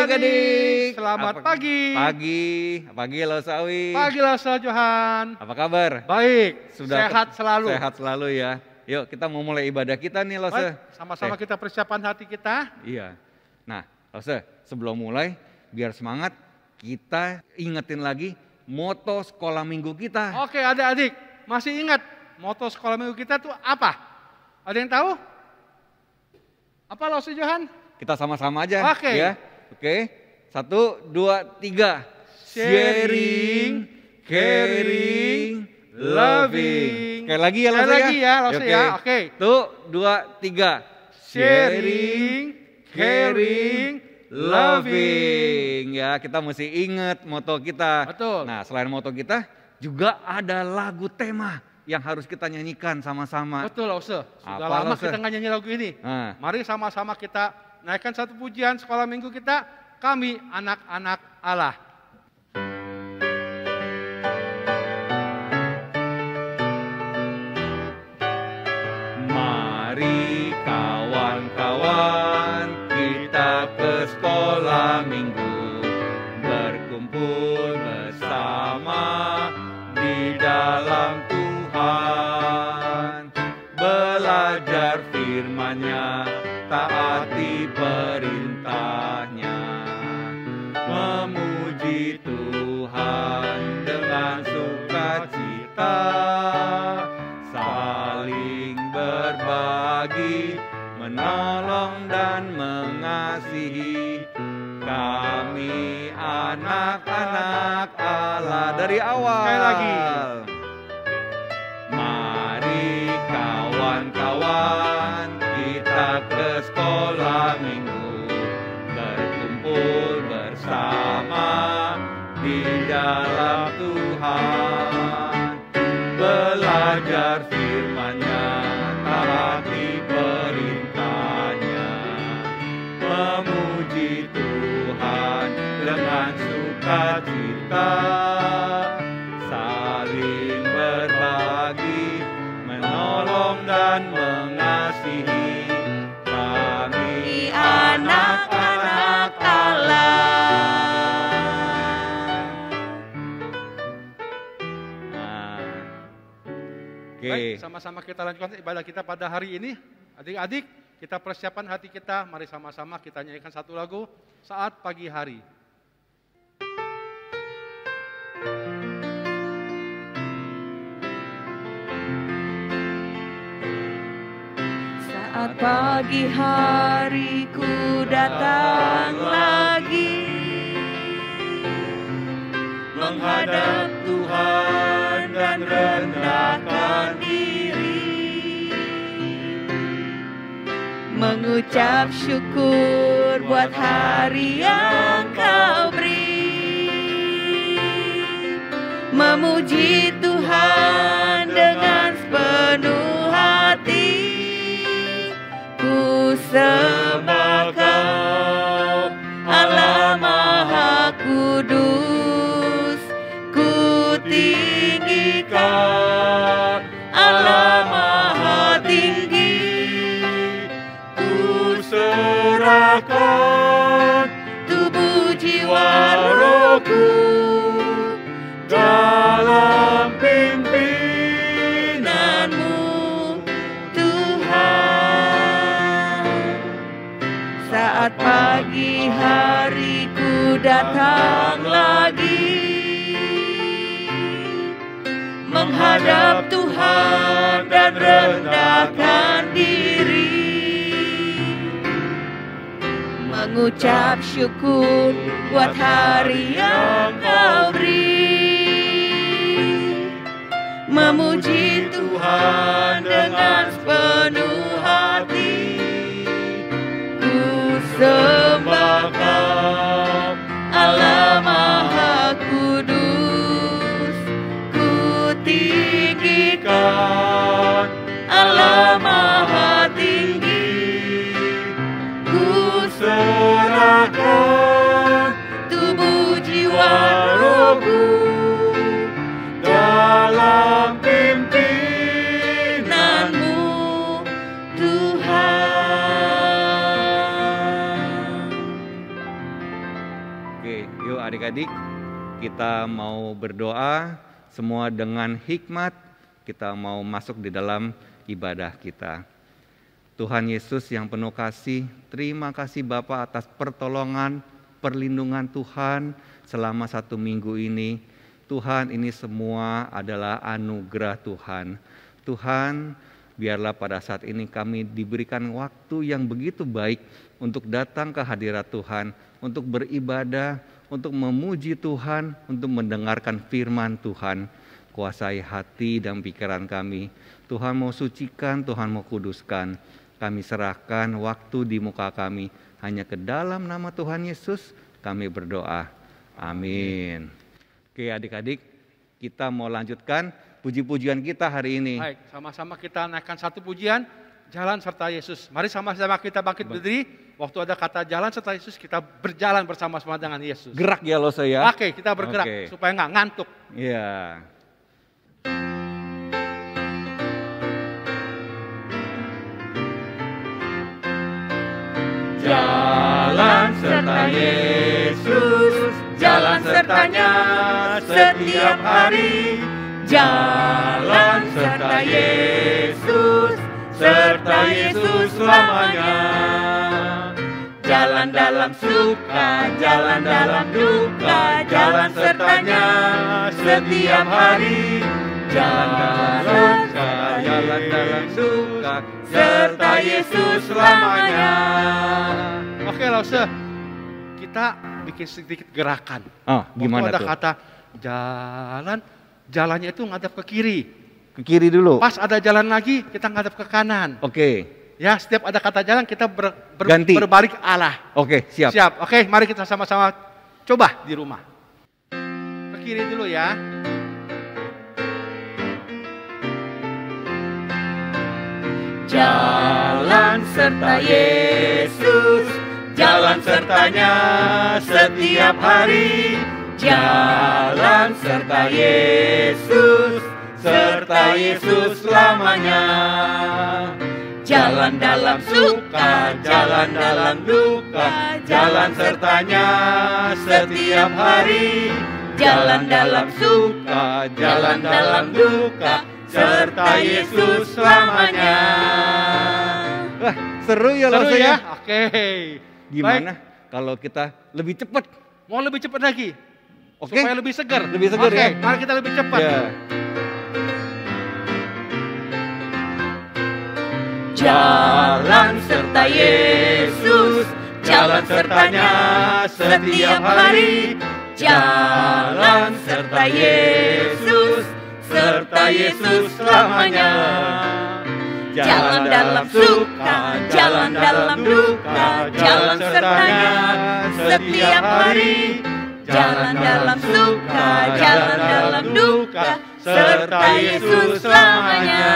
adik-adik. Selamat pagi. Pagi Losawi. Pagi Lasa Johan. Apa kabar? Baik, Sudah sehat selalu. Sehat selalu ya. Yuk kita mau mulai ibadah kita nih Lose. Sama-sama kita persiapan hati kita. Iya. Nah Lose, sebelum mulai biar semangat kita ingetin lagi moto sekolah minggu kita. Oke adik-adik, masih ingat moto sekolah minggu kita tuh apa? Ada yang tahu? Apa Lasa Johan? Kita sama-sama aja Oke. ya. Oke. 1, 2, 3. Sharing, caring, loving. Sekali lagi ya Lose ya. Sekali lagi ya Lasa ya. Oke. 1, 2, 3. Sharing, caring, loving. Ya, kita mesti ingat moto kita. Betul. Nah, selain moto kita juga ada lagu tema yang harus kita nyanyikan sama-sama. Betul Lasa. Sudah Apa, lama Lasa? kita nggak nyanyi lagu ini. Nah. Mari sama-sama kita naikkan satu pujian sekolah minggu kita. Kami anak-anak Allah. Mari kawan-kawan kita ke sekolah minggu, berkumpul bersama di dalam Tuhan, belajar firman-Nya, taati perintah-Nya, memuji Tuhan dengan sukacita, saling berbagi, menolong dan mengasihi. Kami anak-anak Allah dari awal. Sekali lagi. Mari kawan-kawan kita ke sekolah minggu, berkumpul bersama di dalam Tuhan, belajar firman-Nya, taati perintah-Nya, memuji Tuhan dengan sukacita, saling berbagi, menolong dan mengasihi. Kami anak-anak Baik, sama-sama kita lanjutkan ibadah kita pada hari ini. Adik-adik, kita persiapan hati kita. Mari sama-sama kita nyanyikan satu lagu saat pagi hari. Saat pagi hari ku datang lagi menghadap Tuhan dan rendahkan diri, mengucap syukur buat hari yang Kau beri, memuji Tuhan dengan sepenuh hati. Ku sembah Kau, Allah Maha Kudus. Ku tinggikan Allah Maha Tinggi. ku serahkan Tubuh jiwa rohku dalam pimpinanmu, Tuhan. Saat pagi hari ku datang lagi menghadap Tuhan dan rendahkan diri, mengucap syukur buat hari yang Kau beri, memuji Tuhan dengan sepenuh hati. Ku sembah Kau, Allah Maha Kudus. Ku tinggikan Allah Maha Tinggi. Ku serahkan tubuh jiwa rohku dalam pimpinanmu, Tuhan. adik-adik, kita mau berdoa semua dengan hikmat, kita mau masuk di dalam ibadah kita. Tuhan Yesus yang penuh kasih, terima kasih Bapa atas pertolongan, perlindungan Tuhan selama 1 minggu ini. Tuhan, ini semua adalah anugerah Tuhan. Tuhan, biarlah pada saat ini kami diberikan waktu yang begitu baik untuk datang ke hadirat Tuhan, untuk beribadah, untuk memuji Tuhan, untuk mendengarkan firman Tuhan. Kuasai hati dan pikiran kami. Tuhan mau sucikan, Tuhan mau kuduskan. Kami serahkan waktu di muka kami hanya ke dalam nama Tuhan Yesus kami berdoa. Amin. Oke adik-adik, kita mau lanjutkan puji-pujian kita hari ini. Baik, sama-sama kita naikkan satu pujian, jalan serta Yesus. Mari sama-sama kita bangkit berdiri. Waktu ada kata jalan serta Yesus, kita berjalan bersama-sama dengan Yesus. Gerak ya lo saya. Oke, kita bergerak supaya nggak ngantuk. Iya. Jalan serta Yesus, jalan sertanya setiap hari. Jalan serta Yesus, serta Yesus selamanya. Jalan dalam suka, jalan dalam duka, jalan sertanya setiap hari. Jalan dalam suka, serta Yesus selamanya. Oke, Lause, kita bikin sedikit gerakan. Oh, gimana Waktu ada tuh? kata jalan, jalannya itu ngadap ke kiri. Ke kiri dulu. Pas ada jalan lagi, kita ngadap ke kanan. Oke. Ya, setiap ada kata jalan kita Ganti. berbalik arah. Oke, siap. Siap. Oke, mari kita sama-sama coba di rumah. Ke kiri dulu ya. Jalan serta Yesus, jalan sertanya setiap hari. Jalan serta Yesus, serta Yesus selamanya. Jalan dalam suka, jalan dalam duka, jalan sertanya setiap hari. Jalan dalam suka, jalan dalam duka, serta Yesus selamanya. Wah, seru ya lo Seru saya. ya? Oke. Gimana kalau kita lebih cepat? Mau lebih cepat lagi? Oke. Supaya lebih segar. Lebih segar Oke, ya. mari kita lebih cepat. Ya. Jalan serta Yesus, jalan sertanya setiap hari. Jalan serta Yesus, serta Yesus selamanya. Jalan dalam suka, jalan dalam duka, jalan sertanya setiap hari. Jalan dalam suka, jalan dalam duka, serta Yesus selamanya.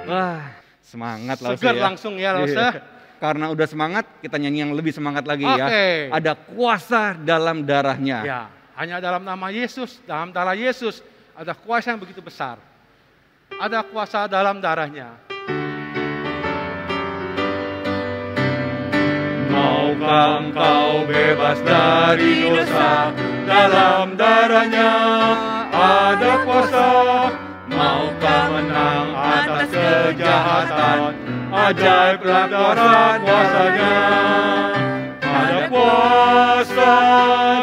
Wah, semangat lah Segar saya. langsung ya, Lause. Iya. Karena udah semangat, kita nyanyi yang lebih semangat lagi ya. Oke. Ada kuasa dalam darahnya. Ya, hanya dalam nama Yesus, dalam darah Yesus ada kuasa yang begitu besar. Ada kuasa dalam darahnya. Maukah engkau bebas dari dosa, dalam darahnya ada kuasa. Maukah menang atas kejahatan, ajaiblah dahsyat kuasanya. Ada kuasa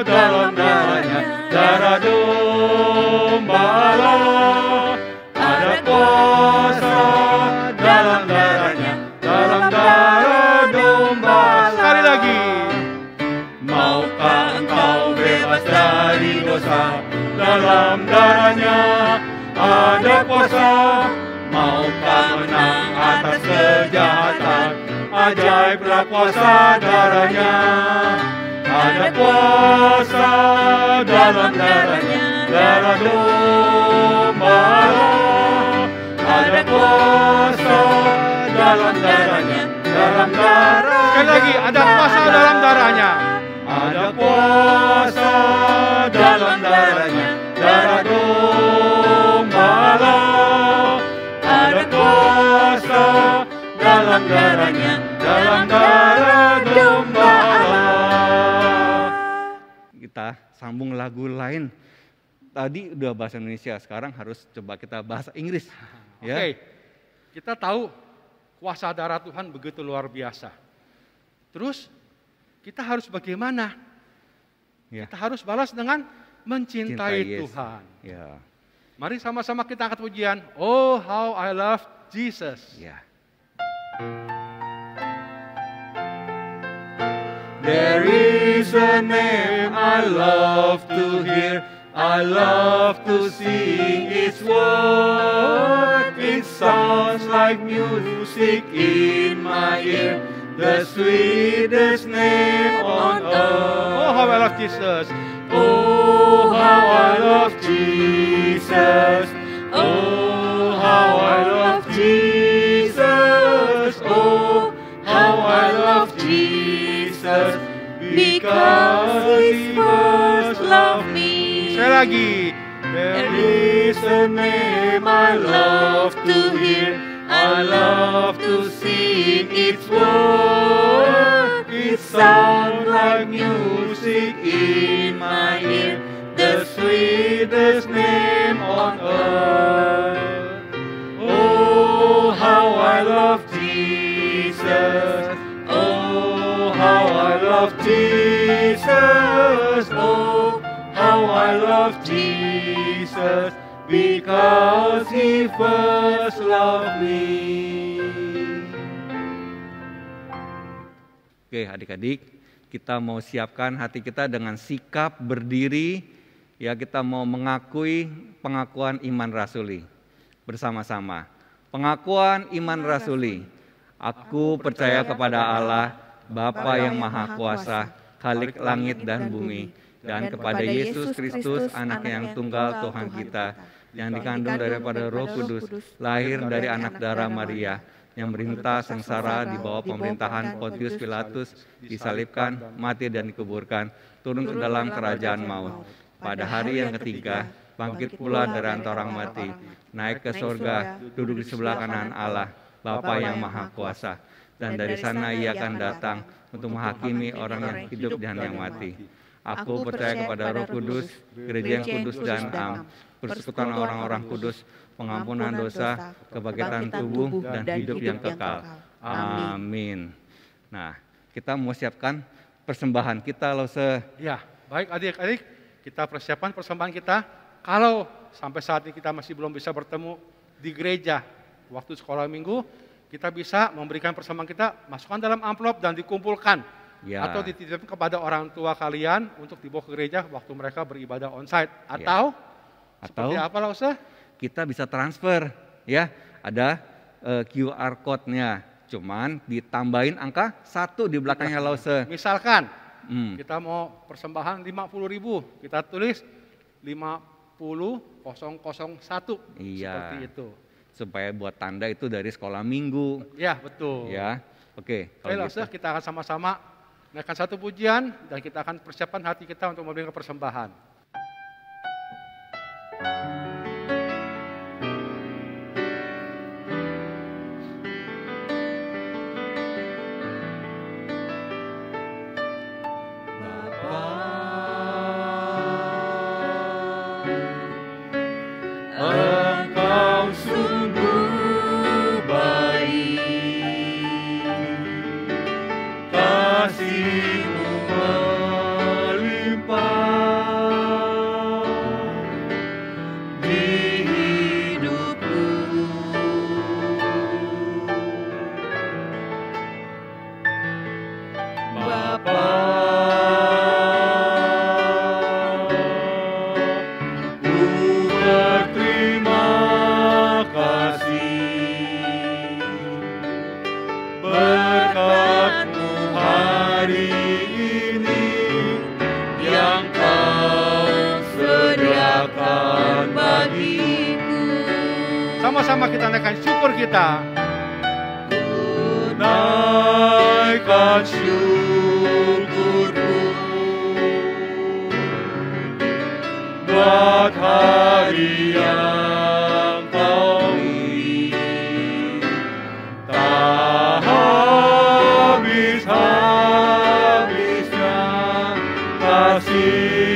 dalam darahnya, darah domba Allah. Ada kuasa dalam darahnya, dalam darah domba Allah. Sekali lagi. Maukah engkau bebas dari dosa, dalam darahnya ada kuasa. Maukah menang atas kejahatan, ajaiblah kuasa darahnya. Ada kuasa dalam darahnya, darah domba Allah. Ada kuasa dalam darahnya, dalam darah. Sekali lagi, ada kuasa dalam darahnya. Ada kuasa dalam darahnya, darah domba Allah. Ada kuasa dalam darahnya, dalam darah domba Allah. kita sambung lagu lain. Tadi udah bahasa Indonesia, sekarang harus coba kita bahasa Inggris. Ya. Oke, kita tahu kuasa darah Tuhan begitu luar biasa. Terus kita harus bagaimana? Ya. Kita harus balas dengan mencintai Yesus. Tuhan. Ya. Mari sama-sama kita angkat pujian. Oh, how I love Jesus. Ya. There is a name I love to hear, I love to sing its word. It sounds like music in my ear, the sweetest name on earth. Oh, how I love Jesus. Oh, how I love Jesus. Oh, how I love Jesus. Oh, how I love Jesus. Because He first loved me. Sekali lagi. There is a name I love to hear, I love to sing its word. It sounds like music in my ear, the sweetest name on earth. Oh, how I love Jesus. Oh, how I love Jesus. Oh, how I love Jesus, because He first loved me. Oke, adik-adik, kita mau siapkan hati kita dengan sikap berdiri. Ya, kita mau mengakui pengakuan iman rasuli bersama-sama. Pengakuan iman rasuli. Aku percaya kepada Allah, Bapa yang Maha Kuasa, Khalik langit dan bumi, dan kepada Yesus Kristus, Anak yang tunggal Tuhan kita, yang dikandung daripada Roh Kudus, lahir dari anak darah Maria, yang merintah sengsara di bawah pemerintahan Pontius Pilatus, disalibkan, mati dan dikuburkan, turun ke dalam kerajaan maut. Pada hari yang ketiga, bangkit pula dari antara orang mati, naik ke surga, duduk di sebelah kanan Allah, Bapa yang Maha Kuasa, dan dari sana Ia akan datang untuk menghakimi orang yang hidup dan yang mati. Aku percaya kepada Roh Kudus, gereja yang kudus dan am, persekutuan orang-orang kudus, pengampunan dosa, kebangkitan tubuh, dan hidup yang kekal. Amin. Nah, kita mau siapkan persembahan kita loh Ya, baik adik-adik, kita persiapan persembahan kita. Kalau sampai saat ini kita masih belum bisa bertemu di gereja waktu sekolah minggu, kita bisa memberikan persembahan kita, masukkan dalam amplop dan dikumpulkan. Ya. Atau dititipkan kepada orang tua kalian untuk dibawa ke gereja waktu mereka beribadah onsite. Atau seperti apa lah Ustaz? Kita bisa transfer, ya. Ada QR code-nya, cuman ditambahin angka 1 di belakangnya Lause. Misalkan kita mau persembahan 50.000, kita tulis 50.001. Iya. Seperti itu. Supaya buat tanda itu dari sekolah minggu. Ya, betul. Ya. Oke, Oke, kalau Ustaz, gitu. kita akan sama-sama naikkan satu pujian dan kita akan persiapkan hati kita untuk memberikan persembahan. Engkau sungguh baik, kasih-Mu melimpah di hidupku. Bapa, berterima kasih berkat-Mu hari ini yang Kau sediakan bagiku. Sama-sama kita naikkan syukur kita. Naikkan syukurku buat hari yang Kau beri, tak habis-habisnya kasih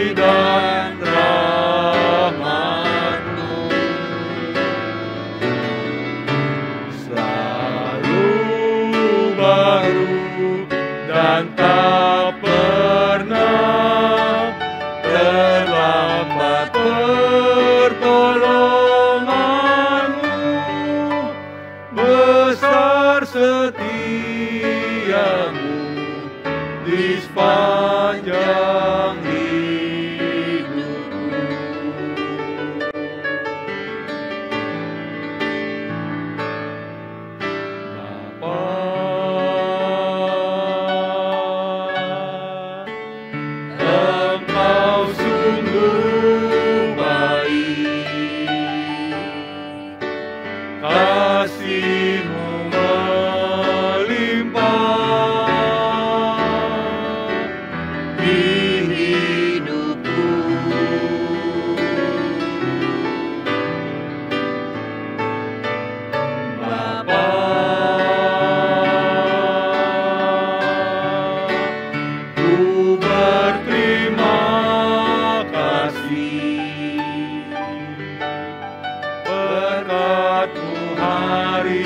hari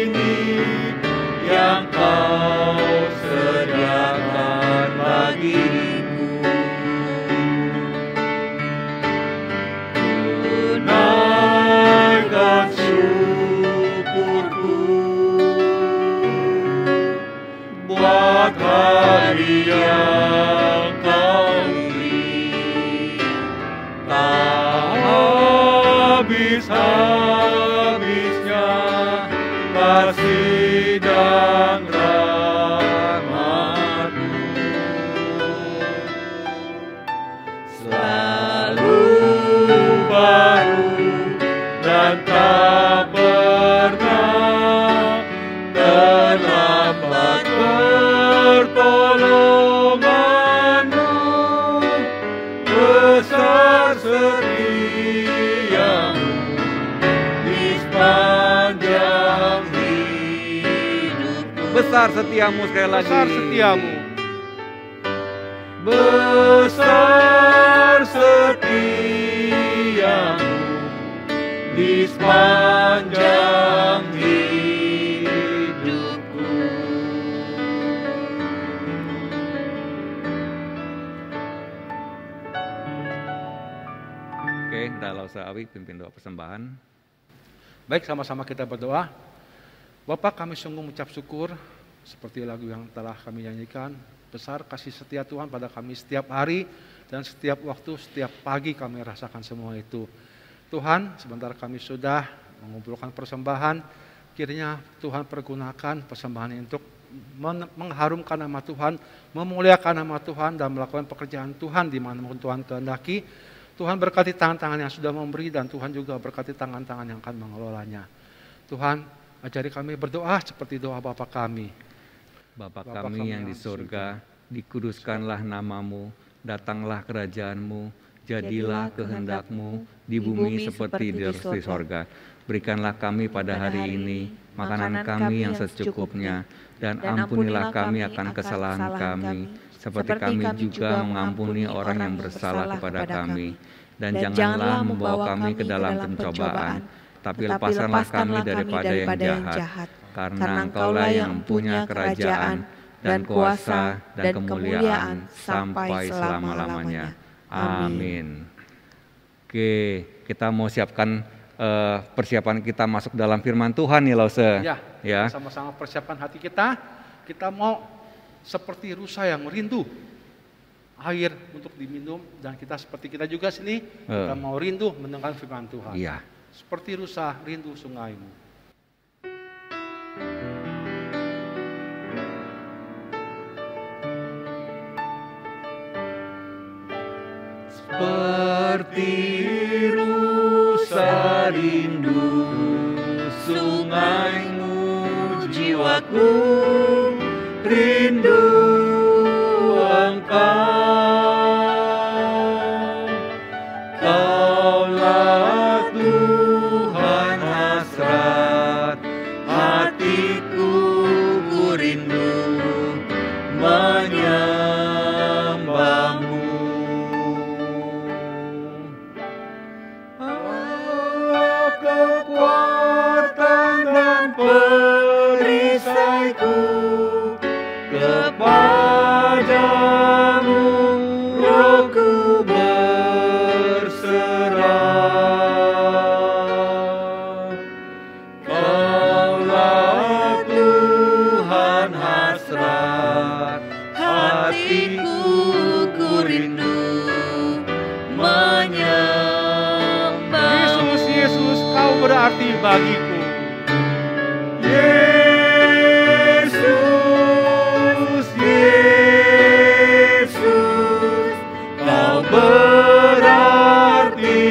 ini yang Kau sediakan bagiku. Naikkan syukurku buat hari yang Kau beri, tak habis-habisnya kasih dan rahmat-Mu. Selalu baru dan tak pernah terlambat pertolongan-Mu. Besar setia-Mu di sepanjang hidupku. Besar setiamu sekali lagi. Besar setiamu. Besar setiamu di sepanjang hidupku. Oke, Dalau Sawi pimpin doa persembahan. Baik, sama-sama kita berdoa. Bapak, kami sungguh mengucap syukur seperti lagu yang telah kami nyanyikan. Besar kasih setia Tuhan pada kami setiap hari dan setiap waktu, setiap pagi kami rasakan semua itu. Tuhan, sebentar kami sudah mengumpulkan persembahan. Kiranya Tuhan pergunakan persembahan ini untuk mengharumkan nama Tuhan, memuliakan nama Tuhan dan melakukan pekerjaan Tuhan di mana Tuhan kehendaki. Tuhan berkati tangan-tangan yang sudah memberi dan Tuhan juga berkati tangan-tangan yang akan mengelolanya. Tuhan, ajari kami berdoa seperti doa Bapa kami. Bapa kami yang di surga, dikuduskanlah namamu, datanglah kerajaan-Mu, jadilah kehendak-Mu di bumi seperti di sorga. Berikanlah kami pada hari ini makanan kami yang secukupnya, dan ampunilah kami akan kesalahan kami, seperti kami juga mengampuni orang yang bersalah kepada kami. Dan janganlah membawa kami ke dalam pencobaan, tapi lepaskanlah kami daripada yang jahat. Karena Engkaulah yang punya kerajaan dan kuasa dan kemuliaan sampai selama-lamanya. Amin. Oke, kita mau siapkan persiapan kita masuk dalam firman Tuhan nih Lause. Ya, sama-sama persiapan hati kita. Kita mau seperti rusa yang rindu air untuk diminum, dan kita seperti kita juga sini, kita mau rindu mendengar firman Tuhan. Iya. Seperti rusa rindu sungaimu. Seperti rusa rindu sungaimu, jiwaku rindu Engkau. Kaulah Tuhan hasrat hatiku, ku rindu menyembahmu. Kekuatan dan perisaiku kepadamu, rohku berserah. Kaulah Tuhan hasrat hatiku, ku rindu menyembah. Yesus, Yesus, Kau berarti bagiku. Yesus, Yesus, Kau berarti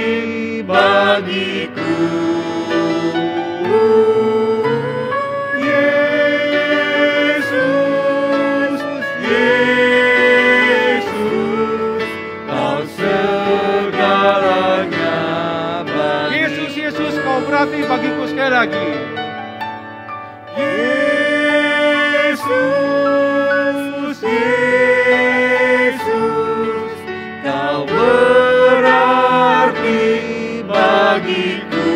bagiku. Yesus, Yesus, Kau segalanya bagiku. Yesus, Yesus, Kau berarti bagiku sekali lagi. Yesus, Yesus, Kau berarti bagiku.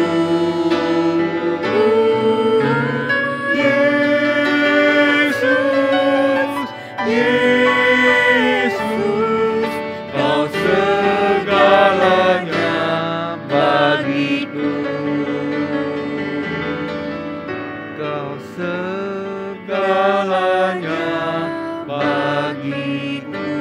bagiku. Kau Segalanya bagiku.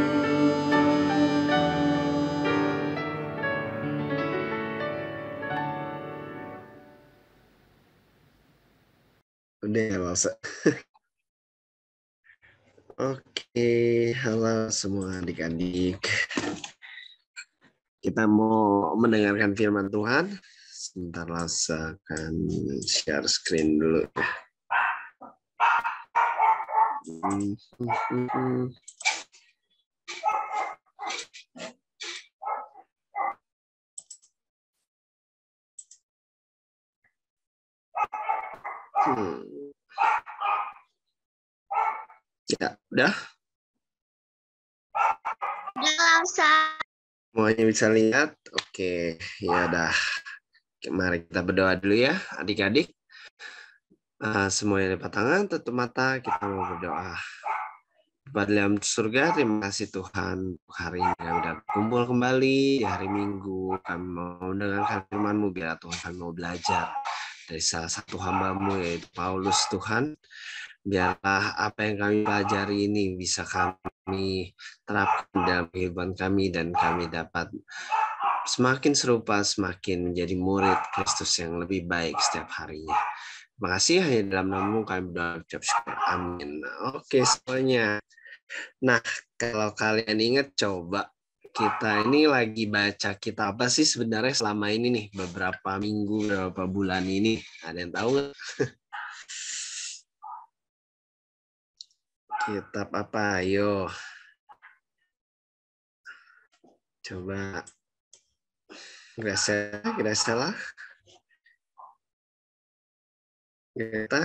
Udah ya, Lasa. Oke, halo semua adik-adik. Kita mau mendengarkan firman Tuhan. Sebentar, Lasa akan share screen dulu. Ya, udah? Udah, Semuanya bisa lihat? Oke, ya udah. Mari kita berdoa dulu ya, adik-adik. Semuanya lipat tangan, tutup mata, kita mau berdoa. Bapa di dalam surga, terima kasih Tuhan untuk hari ini kami dapat kumpul kembali di hari Minggu. Kami mau mendengarkan firman-Mu, biar Tuhan kami mau belajar dari salah satu hamba-Mu yaitu Paulus. Tuhan, biarlah apa yang kami pelajari ini bisa kami terapkan dalam kehidupan kami dan kami dapat semakin serupa, semakin menjadi murid Kristus yang lebih baik setiap harinya. Terima kasih, hanya dalam nama-Mu kami berucap syukur. Amin. Oke semuanya. Nah, kalau kalian ingat, coba kita ini lagi baca kitab apa sih sebenarnya selama ini nih, beberapa minggu, beberapa bulan ini? Ada yang tahu nggak? Kitab apa? Ayo. Coba. Graciela. Kita.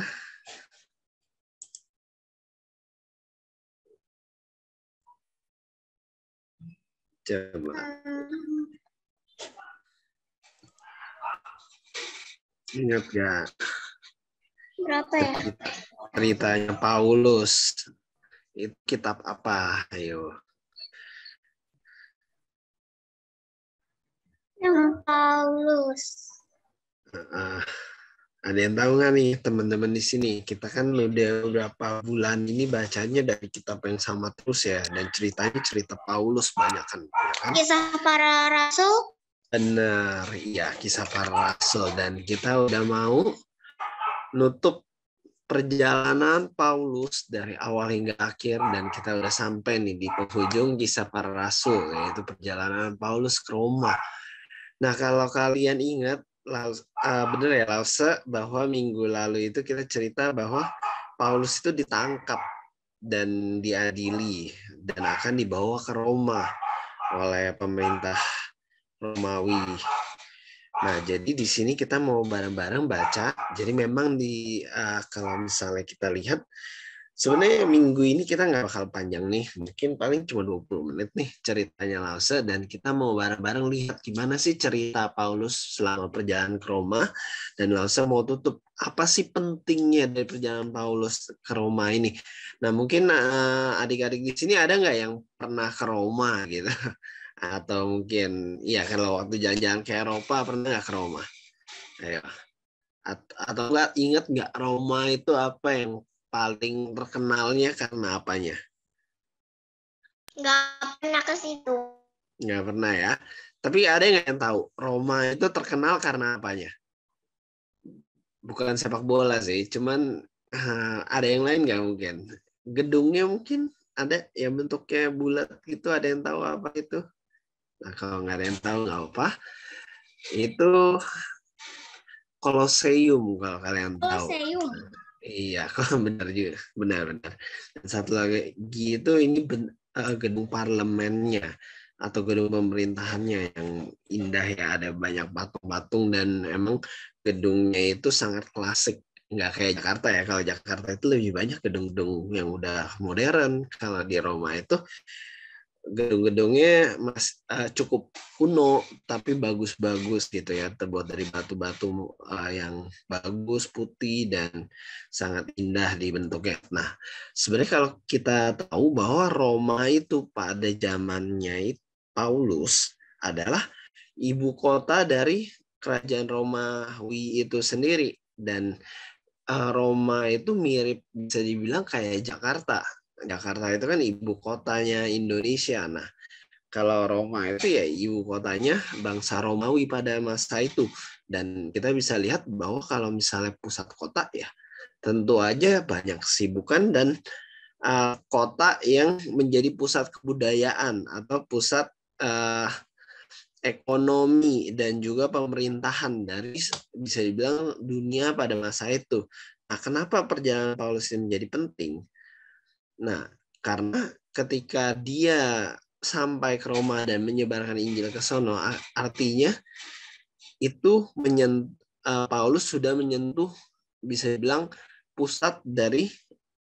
Coba. Ingat gak? berapa ya? Ceritanya Paulus. Itu kitab apa? Ayo. Yang Paulus. Ada yang tahu nggak nih teman-teman di sini? Kita kan udah beberapa bulan ini bacanya dari kitab yang sama terus ya, dan ceritanya cerita Paulus banyak kan? Kisah para Rasul. Benar, iya, Kisah Para Rasul. Dan kita udah mau nutup perjalanan Paulus dari awal hingga akhir, dan kita udah sampai nih di penghujung Kisah Para Rasul, yaitu perjalanan Paulus ke Roma. Nah, kalau kalian ingat, benar ya Lause, bahwa minggu lalu itu kita cerita bahwa Paulus itu ditangkap dan diadili dan akan dibawa ke Roma oleh pemerintah Romawi. Nah, jadi di sini kita mau bareng-bareng baca. Jadi memang kalau misalnya kita lihat, sebenarnya minggu ini kita nggak bakal panjang nih. Mungkin paling cuma 20 menit nih ceritanya Lause. Dan kita mau bareng-bareng lihat gimana sih cerita Paulus selama perjalanan ke Roma. Dan Lause mau tutup apa sih pentingnya dari perjalanan Paulus ke Roma ini. Nah, mungkin adik-adik di sini ada nggak yang pernah ke Roma gitu? Atau mungkin, ya kalau waktu jalan-jalan ke Eropa pernah nggak ke Roma? Ayo. Atau nggak ingat nggak Roma itu apa yang paling terkenalnya karena apanya? Nggak pernah ke situ. Nggak pernah ya. Tapi ada yang tahu Roma itu terkenal karena apanya? Bukan sepak bola sih, cuman ada yang lain nggak mungkin? Gedungnya mungkin ada yang bentuknya bulat gitu, ada yang tahu apa itu? Nah, kalau nggak ada yang tahu nggak apa. Itu Colosseum kalau kalian tahu. Colosseum. Iya, benar juga, benar-benar. Dan satu lagi itu ini gedung parlemennya atau gedung pemerintahannya yang indah ya, ada banyak patung-patung dan emang gedungnya itu sangat klasik. Nggak kayak Jakarta ya, kalau Jakarta itu lebih banyak gedung-gedung yang udah modern. Kalau di Roma itu gedung-gedungnya cukup kuno tapi bagus-bagus gitu ya, terbuat dari batu-batu yang bagus, putih dan sangat indah di bentuknya. Nah, sebenarnya kalau kita tahu bahwa Roma itu pada zamannya Paulus adalah ibu kota dari kerajaan Romawi itu sendiri. Dan Roma itu mirip, bisa dibilang kayak Jakarta. Jakarta itu kan ibu kotanya Indonesia. Nah, kalau Roma itu ya ibu kotanya bangsa Romawi pada masa itu. Dan kita bisa lihat bahwa kalau misalnya pusat kota ya tentu aja banyak kesibukan dan kota yang menjadi pusat kebudayaan atau pusat ekonomi dan juga pemerintahan dari, bisa dibilang, dunia pada masa itu. Nah, kenapa perjalanan Paulus ini menjadi penting? Nah, karena ketika dia sampai ke Roma dan menyebarkan Injil ke sono, artinya itu Paulus sudah menyentuh, bisa dibilang, pusat dari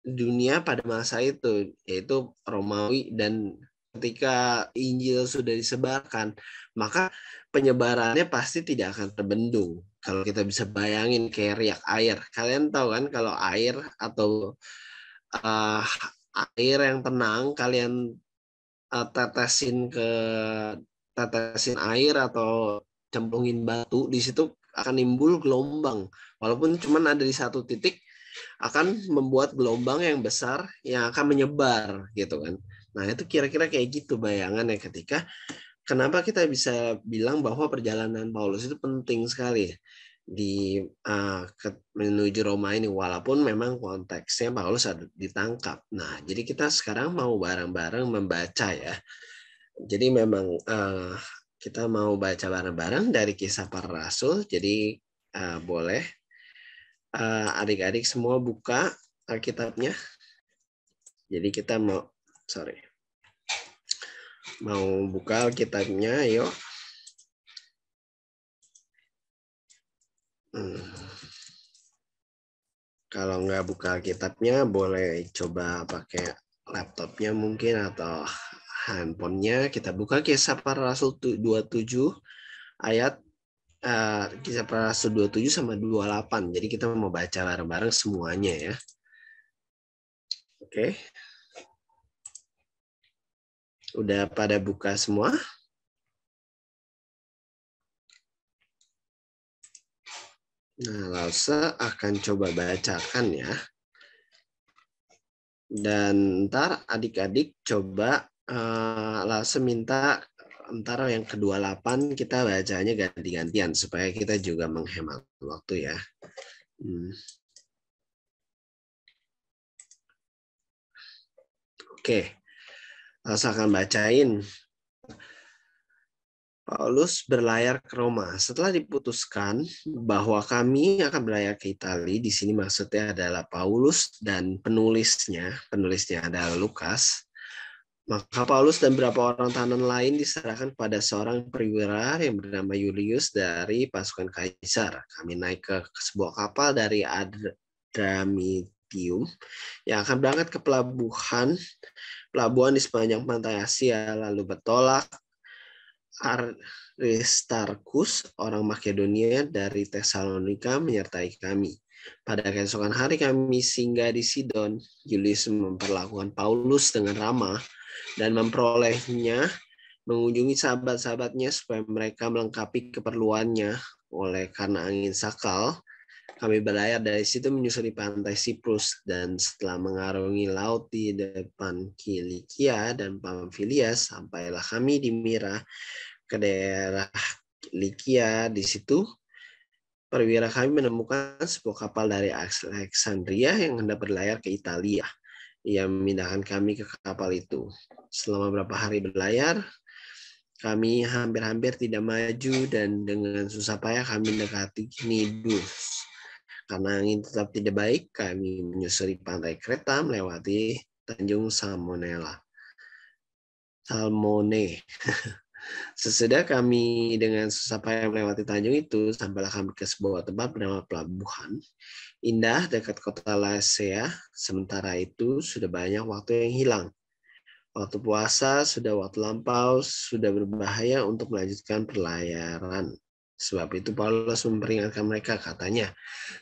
dunia pada masa itu, yaitu Romawi. Dan ketika Injil sudah disebarkan, maka penyebarannya pasti tidak akan terbendung. Kalau kita bisa bayangin kayak riak air. Kalian tahu kan kalau air atau air yang tenang, kalian tetesin air atau cemplungin batu, di situ akan nimbul gelombang. Walaupun cuma ada di satu titik, akan membuat gelombang yang besar yang akan menyebar gitu kan. Nah, itu kira-kira kayak gitu bayangannya ketika kenapa kita bisa bilang bahwa perjalanan Paulus itu penting sekali di menuju Roma ini, walaupun memang konteksnya Paulus ada ditangkap. Nah, jadi kita sekarang mau bareng-bareng membaca ya. Jadi memang kita mau baca bareng-bareng dari Kisah Para Rasul. Jadi boleh adik-adik semua buka Alkitabnya. Jadi kita mau buka Alkitabnya, yuk. Kalau nggak buka Alkitabnya, boleh coba pakai laptopnya mungkin atau handphonenya. Kita buka Kisah Para Rasul 27 ayat Kisah Para Rasul 27 sama 28. Jadi kita mau baca bareng-bareng semuanya ya. Oke. Udah pada buka semua? Nah, Lause akan coba bacakan ya. Dan ntar adik-adik coba Lause minta ntar yang ke-28 kita bacanya ganti-gantian supaya kita juga menghemat waktu ya. Oke. Lause akan bacain. Paulus berlayar ke Roma. Setelah diputuskan bahwa kami akan berlayar ke Italia, di sini maksudnya adalah Paulus dan penulisnya adalah Lukas. Maka Paulus dan beberapa orang tahanan lain diserahkan kepada seorang perwira yang bernama Julius dari pasukan Kaisar. Kami naik ke sebuah kapal dari Adramitium yang akan berangkat ke pelabuhan di sepanjang pantai Asia, lalu bertolak Aristarkus, orang Makedonia dari Tesalonika, menyertai kami. Pada keesokan hari kami singgah di Sidon. Julius memperlakukan Paulus dengan ramah dan memperolehnya mengunjungi sahabat-sahabatnya supaya mereka melengkapi keperluannya. Oleh karena angin sakal, kami berlayar dari situ menyusuri pantai Siprus, dan setelah mengarungi laut di depan Kilikia dan Pamfilia, sampailah kami di Mira, ke daerah Likia. Di situ perwira kami menemukan sebuah kapal dari Alexandria yang hendak berlayar ke Italia. Ia memindahkan kami ke kapal itu. Selama beberapa hari berlayar, kami hampir-hampir tidak maju, dan dengan susah payah kami mendekati Knidus. Karena angin tetap tidak baik, kami menyusuri pantai Kreta melewati Tanjung Salmone. Sesudah kami dengan susah payah melewati tanjung itu, sampailah kami ke sebuah tempat bernama Pelabuhan Indah dekat kota Lasea. Sementara itu sudah banyak waktu yang hilang. Waktu puasa sudah waktu lampau, sudah berbahaya untuk melanjutkan pelayaran. Sebab itu Paulus memperingatkan mereka, katanya,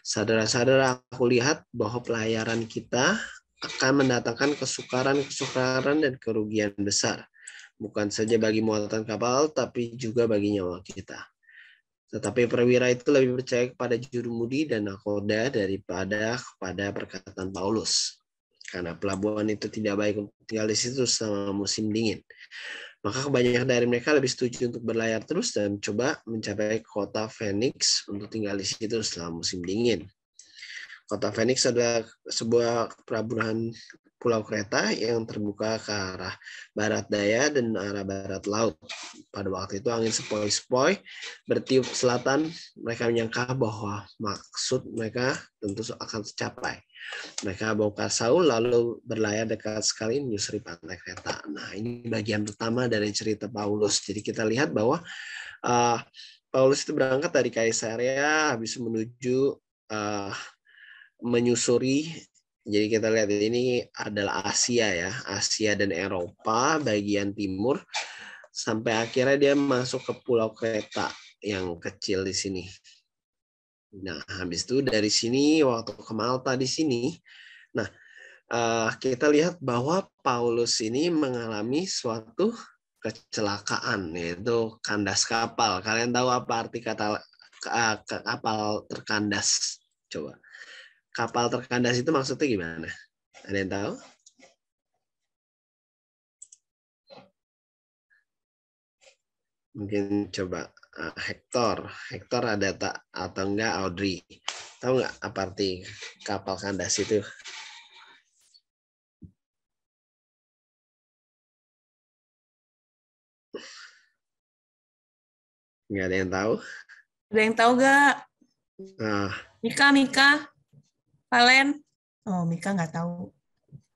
saudara-saudara, aku lihat bahwa pelayaran kita akan mendatangkan kesukaran dan kerugian besar. Bukan saja bagi muatan kapal, tapi juga bagi nyawa kita. Tetapi perwira itu lebih percaya kepada jurumudi dan nakoda daripada kepada perkataan Paulus. Karena pelabuhan itu tidak baik untuk tinggal di situ selama musim dingin. Maka kebanyakan dari mereka lebih setuju untuk berlayar terus dan coba mencapai kota Phoenix untuk tinggal di situ selama musim dingin. Kota Phoenix adalah sebuah pelabuhan pulau Kreta yang terbuka ke arah barat daya dan arah barat laut. Pada waktu itu angin sepoi-sepoi bertiup ke selatan. Mereka menyangka bahwa maksud mereka tentu akan tercapai. Mereka bongkar Saul lalu berlayar dekat sekali menyusuri pantai Kreta. Nah, ini bagian pertama dari cerita Paulus. Jadi kita lihat bahwa Paulus itu berangkat dari Kaisarea habis menuju menyusuri. Jadi kita lihat ini adalah Asia ya, Asia dan Eropa bagian timur sampai akhirnya dia masuk ke Pulau Kreta yang kecil di sini. Nah, habis itu dari sini waktu ke Malta di sini, nah kita lihat bahwa Paulus ini mengalami suatu kecelakaan yaitu kandas kapal. Kalian tahu apa arti kata kapal terkandas? Coba. Kapal terkandas itu maksudnya gimana? Ada yang tahu? Mungkin coba Hector ada tak atau enggak Audrey? Tahu nggak apa arti kapal kandas itu? Nggak ada yang tahu? Ada yang tahu nggak? Mika. Valen? Oh, Mika nggak tahu.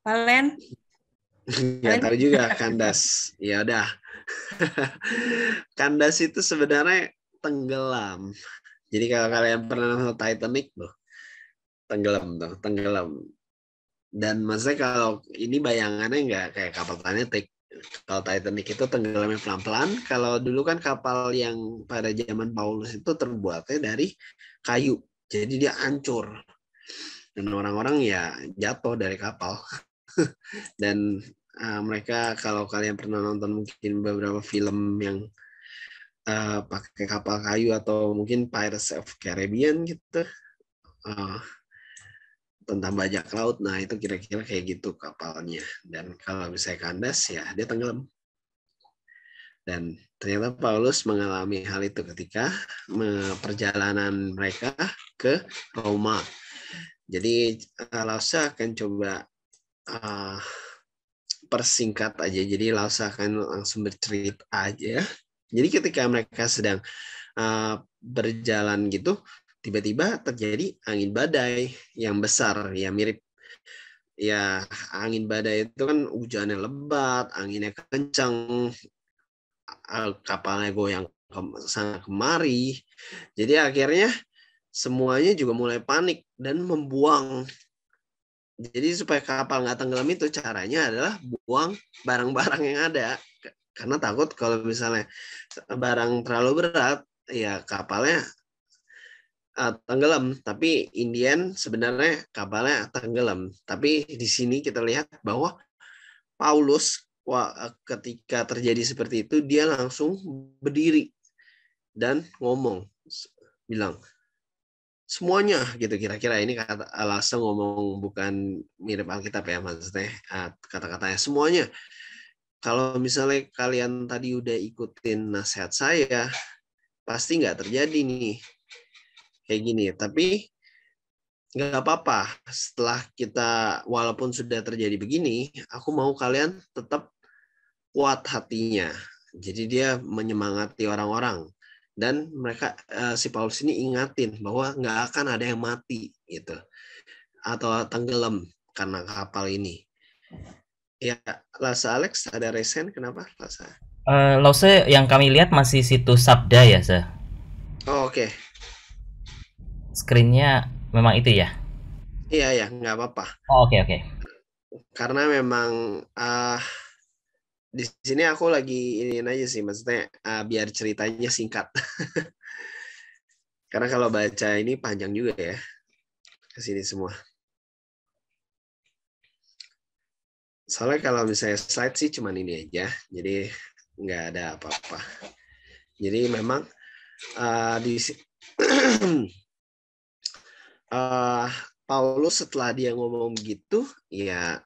Valen? Nggak tahu juga kandas. Ya udah. Kandas itu sebenarnya tenggelam. Jadi kalau kalian pernah nonton Titanic loh, tenggelam. Dan maksudnya kalau ini bayangannya nggak kayak kapal Titanic. Kalau Titanic itu tenggelamnya pelan-pelan. Kalau dulu kan kapal yang pada zaman Paulus itu terbuatnya dari kayu. Jadi dia hancur. Dan orang-orang ya jatuh dari kapal. Dan mereka kalau kalian pernah nonton mungkin beberapa film yang pakai kapal kayu atau mungkin Pirates of Caribbean gitu tentang bajak laut, nah itu kira-kira kayak gitu kapalnya. Dan kalau misalnya kandas ya dia tenggelam. Dan ternyata Paulus mengalami hal itu ketika perjalanan mereka ke Roma. Jadi Lausa akan coba persingkat aja. Jadi Lausa akan langsung bercerita aja. Jadi ketika mereka sedang berjalan gitu, tiba-tiba terjadi angin badai yang besar, ya mirip ya angin badai itu kan hujannya lebat, anginnya kencang, kapalnya goyang sana kemari. Jadi akhirnya semuanya juga mulai panik dan membuang. Jadi supaya kapal nggak tenggelam itu caranya adalah buang barang-barang yang ada. Karena takut kalau misalnya barang terlalu berat, ya kapalnya tenggelam. Tapi Indian sebenarnya kapalnya tenggelam. Tapi di sini kita lihat bahwa Paulus ketika terjadi seperti itu, dia langsung berdiri dan ngomong, bilang, semuanya gitu kira-kira ini kata Alasa ngomong bukan mirip Alkitab ya maksudnya kata-katanya semuanya. Kalau misalnya kalian tadi udah ikutin nasihat saya, pasti nggak terjadi nih kayak gini. Tapi nggak apa-apa. Setelah kita walaupun sudah terjadi begini, aku mau kalian tetap kuat hatinya. Jadi dia menyemangati orang-orang. Dan mereka si Paulus ini ingatin bahwa nggak akan ada yang mati gitu atau tenggelam karena kapal ini. Ya, Lasa Alex ada resen kenapa Lasa? Lause yang kami lihat masih situs Sabda ya, Sir. Oh, oke. Screen-nya memang itu ya? Iya ya, nggak apa-apa. Oh, oke. Karena memang di sini aku lagi ini aja sih, maksudnya biar ceritanya singkat. Karena kalau baca ini panjang juga ya, ke sini semua. Soalnya kalau misalnya slide sih cuman ini aja, jadi nggak ada apa-apa. Jadi memang Paulus setelah dia ngomong gitu, ya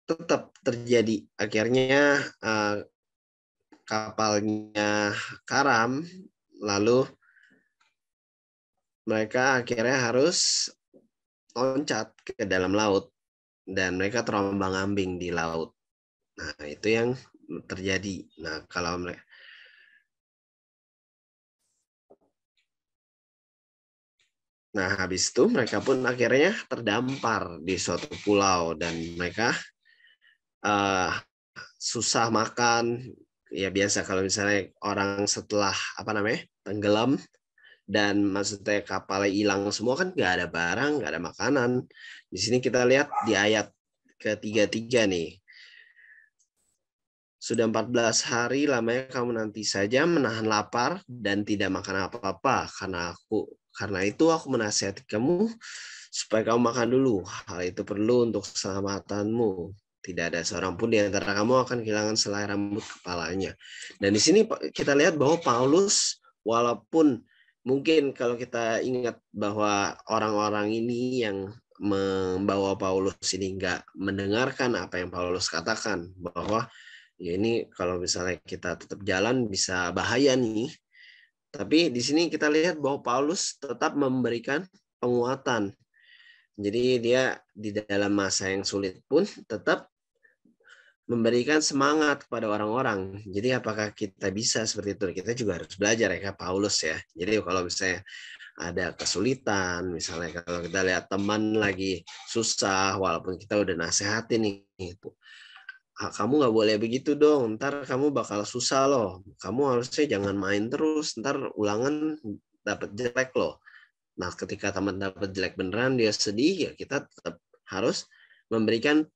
tetap terjadi. Akhirnya kapalnya karam, lalu mereka akhirnya harus loncat ke dalam laut dan mereka terombang-ambing di laut. Nah, itu yang terjadi. Nah, kalau mereka habis itu mereka pun akhirnya terdampar di suatu pulau dan mereka susah makan. Ya biasa kalau misalnya orang setelah tenggelam dan maksudnya kapalnya hilang semua kan nggak ada barang, nggak ada makanan. Di sini kita lihat di ayat ke-33 nih. Sudah 14 hari lamanya kamu nanti saja menahan lapar dan tidak makan apa-apa karena itu aku menasihati kamu supaya kamu makan dulu. Hal itu perlu untuk keselamatanmu. Tidak ada seorang pun di antara kamu akan kehilangan selai rambut kepalanya. Dan di sini kita lihat bahwa Paulus walaupun mungkin kalau kita ingat bahwa orang-orang ini yang membawa Paulus ini nggak mendengarkan apa yang Paulus katakan, bahwa ya ini kalau misalnya kita tetap jalan bisa bahaya nih. Tapi di sini kita lihat bahwa Paulus tetap memberikan penguatan. Jadi dia di dalam masa yang sulit pun tetap memberikan semangat kepada orang-orang. Jadi apakah kita bisa seperti itu? Kita juga harus belajar ya Paulus ya. Jadi kalau misalnya ada kesulitan, misalnya kalau kita lihat teman lagi susah, walaupun kita udah nasehatin nih, kamu nggak boleh begitu dong, ntar kamu bakal susah loh. Kamu harusnya jangan main terus, ntar ulangan dapat jelek loh. Nah, ketika teman dapat jelek beneran, dia sedih, ya kita tetap harus memberikan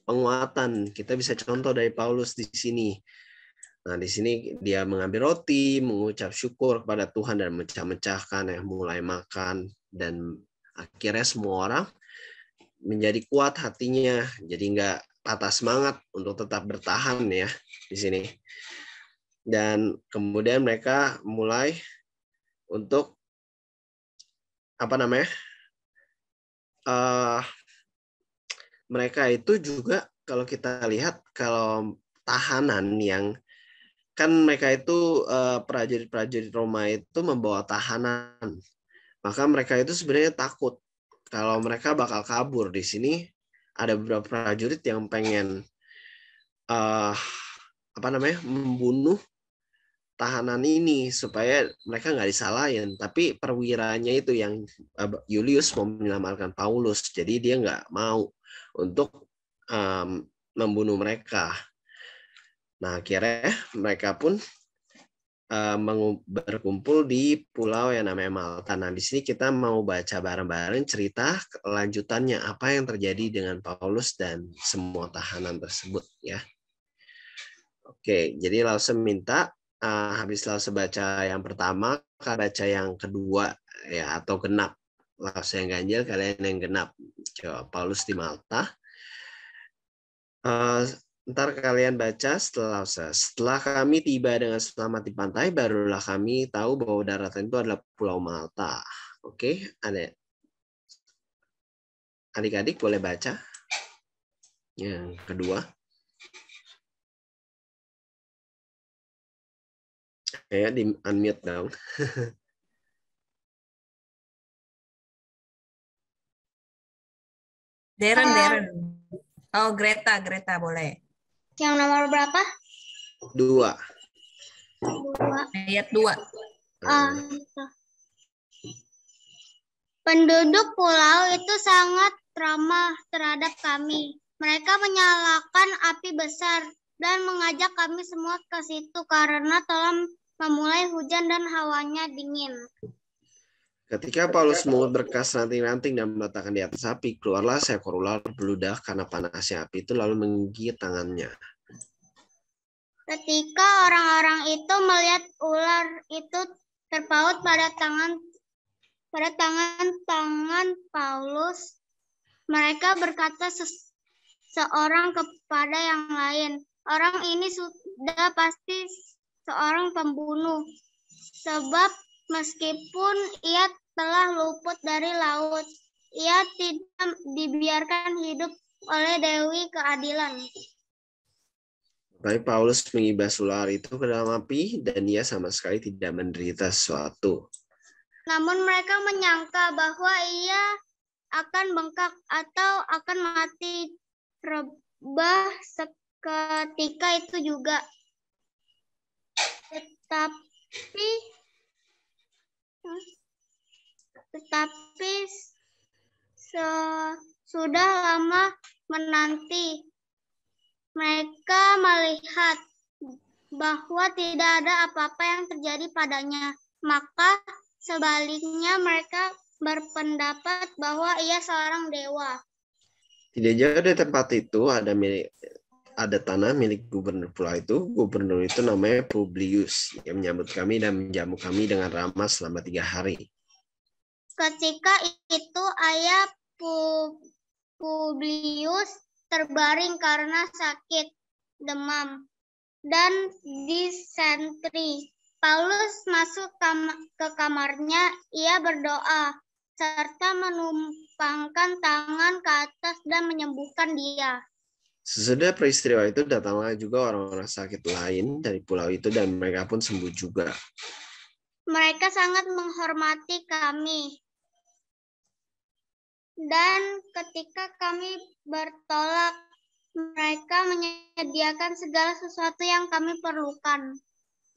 penguatan. Kita bisa contoh dari Paulus di sini. Nah, di sini dia mengambil roti, mengucap syukur kepada Tuhan dan mecah-mecahkan, mulai makan, dan akhirnya semua orang menjadi kuat hatinya, jadi nggak patah semangat untuk tetap bertahan ya di sini. Dan kemudian mereka mulai untuk mereka itu juga kalau kita lihat kalau tahanan yang kan mereka itu prajurit-prajurit Roma itu membawa tahanan, maka mereka itu sebenarnya takut kalau mereka bakal kabur. Di sini ada beberapa prajurit yang pengen membunuh tahanan ini supaya mereka nggak disalahin, tapi perwiranya itu yang Julius mau menyelamatkan Paulus, jadi dia nggak mau untuk membunuh mereka. Nah akhirnya mereka pun berkumpul di pulau yang namanya Malta. Nah di sini kita mau baca bareng-bareng cerita lanjutannya apa yang terjadi dengan Paulus dan semua tahanan tersebut ya. Oke, jadi langsung minta habis langsung baca yang pertama, baca yang kedua ya atau genap. Langsung yang ganjil, kalian yang genap. Coba Paulus di Malta. Ntar kalian baca setelah kami tiba dengan selamat di pantai, barulah kami tahu bahwa daratan itu adalah Pulau Malta. Oke, adik-adik boleh baca yang kedua. Ya, di unmute dong. Darren. Oh, Greta boleh. Yang nomor berapa? 2. Ayat 2. Penduduk pulau itu sangat ramah terhadap kami. Mereka menyalakan api besar dan mengajak kami semua ke situ karena telah memulai hujan dan hawanya dingin. Ketika Paulus mengut berkas ranting-ranting dan meletakkan di atas api, keluarlah seekor ular beludah karena panasnya api itu lalu menggigit tangannya. Ketika orang-orang itu melihat ular itu terpaut pada tangan Paulus, mereka berkata seorang kepada yang lain, orang ini sudah pasti seorang pembunuh. Sebab meskipun ia telah luput dari laut, ia tidak dibiarkan hidup oleh Dewi Keadilan. Baik, Paulus mengibas ular itu ke dalam api dan ia sama sekali tidak menderita sesuatu. Namun mereka menyangka bahwa ia akan bengkak atau akan mati rebah seketika itu juga. Tetapi sudah lama menanti, mereka melihat bahwa tidak ada apa-apa yang terjadi padanya. Maka sebaliknya mereka berpendapat bahwa ia seorang dewa. Tidak jauh dari tempat itu ada tanah milik gubernur pulau itu. Gubernur itu namanya Publius. Yang menyambut kami dan menjamu kami dengan ramah selama 3 hari. Ketika itu ayah Publius terbaring karena sakit, demam, dan disentri. Paulus masuk ke kamarnya, ia berdoa, serta menumpangkan tangan ke atas dan menyembuhkan dia. Sesudah peristiwa itu datanglah juga orang-orang sakit lain dari pulau itu dan mereka pun sembuh juga. Mereka sangat menghormati kami. Dan ketika kami bertolak, mereka menyediakan segala sesuatu yang kami perlukan.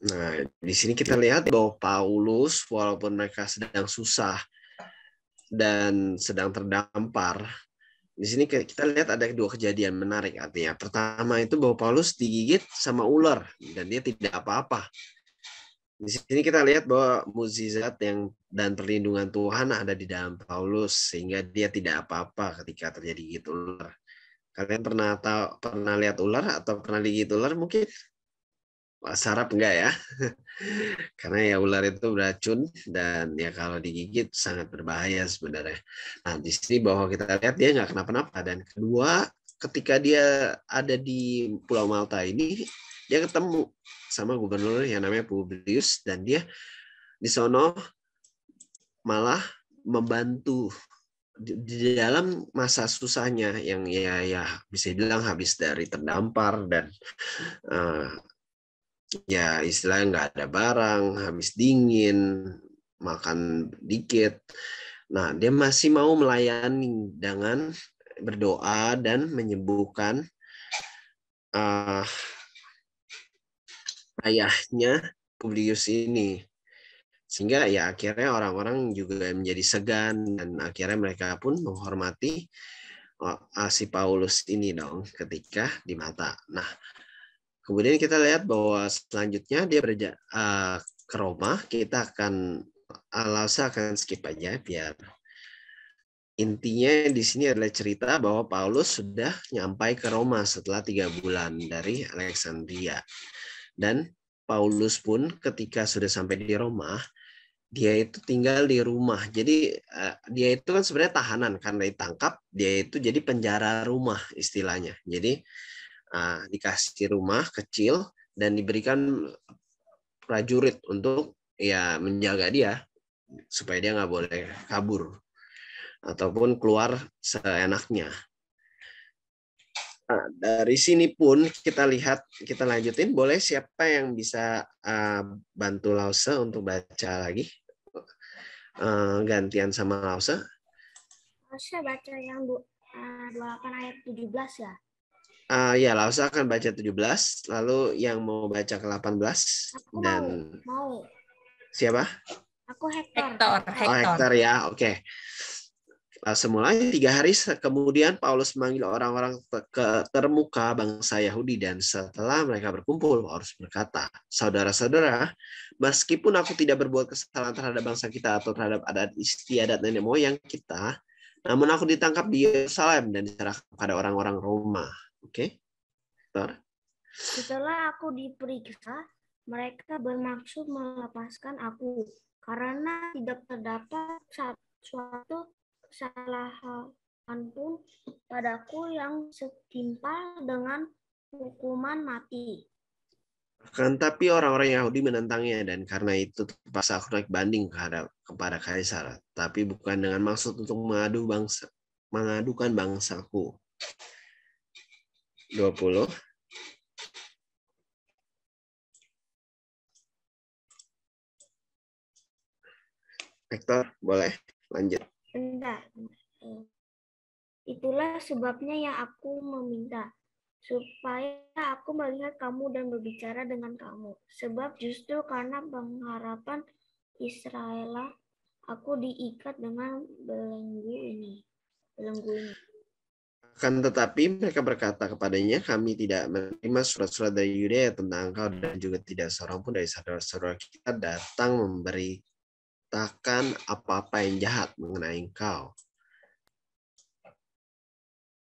Nah, di sini kita lihat bahwa Paulus, walaupun mereka sedang susah dan sedang terdampar, di sini kita lihat ada 2 kejadian menarik artinya. Pertama itu bahwa Paulus digigit sama ular dan dia tidak apa-apa. Di sini kita lihat bahwa mukjizat dan perlindungan Tuhan ada di dalam Paulus sehingga dia tidak apa-apa ketika terjadi gigit ular. Kalian pernah lihat ular atau pernah digigit ular mungkin? Sarap enggak ya? Karena ya ular itu beracun dan ya kalau digigit sangat berbahaya sebenarnya. Nah, di sini bahwa kita lihat dia nggak kenapa-napa. Dan kedua, ketika dia ada di Pulau Malta ini, dia ketemu sama gubernur yang namanya Publius dan dia di sono malah membantu di dalam masa susahnya yang ya bisa dibilang habis dari terdampar dan ya istilahnya nggak ada barang, habis dingin, makan dikit. Nah, dia masih mau melayani dengan berdoa dan menyembuhkan ayahnya Publius ini. Sehingga ya akhirnya orang-orang juga menjadi segan dan akhirnya mereka pun menghormati si Paulus ini dong ketika di mata. Nah, kemudian kita lihat bahwa selanjutnya dia ke Roma. Kita akan skip aja biar intinya di sini adalah cerita bahwa Paulus sudah nyampai ke Roma setelah 3 bulan dari Alexandria. Dan Paulus pun ketika sudah sampai di Roma, dia itu tinggal di rumah. Jadi dia itu kan sebenarnya tahanan karena ditangkap, dia itu jadi penjara rumah istilahnya. Jadi dikasih rumah kecil dan diberikan prajurit untuk ya menjaga dia supaya dia nggak boleh kabur ataupun keluar seenaknya. Nah, dari sini pun kita lihat, kita lanjutin. Boleh siapa yang bisa bantu Lause untuk baca lagi? Gantian sama Lause. Lause baca yang 28 ayat 17 ya? Ya, Lause akan baca 17, lalu yang mau baca ke 18 aku dan mau. Siapa? Aku Hector. Oh, Hector ya, oke. Semulanya 3 hari kemudian Paulus memanggil orang-orang termuka bangsa Yahudi dan setelah mereka berkumpul Paulus berkata, saudara-saudara, meskipun aku tidak berbuat kesalahan terhadap bangsa kita atau terhadap adat istiadat nenek moyang kita, namun aku ditangkap di Yerusalem dan diserahkan kepada orang-orang Roma. Oke? Setelah aku diperiksa, mereka bermaksud melepaskan aku karena tidak terdapat suatu kesalahan pun padaku yang setimpal dengan hukuman mati. Akan tapi orang-orang Yahudi menentangnya, dan karena itu terpaksa aku naik banding kepada Kaisar, tapi bukan dengan maksud untuk mengadukan bangsaku. 20. Hector, boleh lanjut. Bentar. Itulah sebabnya yang aku meminta, supaya aku melihat kamu dan berbicara dengan kamu. Sebab justru karena pengharapan Israel, aku diikat dengan belenggu ini. Akan tetapi mereka berkata kepadanya, kami tidak menerima surat-surat dari Yudea tentang engkau, dan juga tidak seorang pun dari saudara-saudara kita datang memberitakan apa-apa yang jahat mengenai engkau.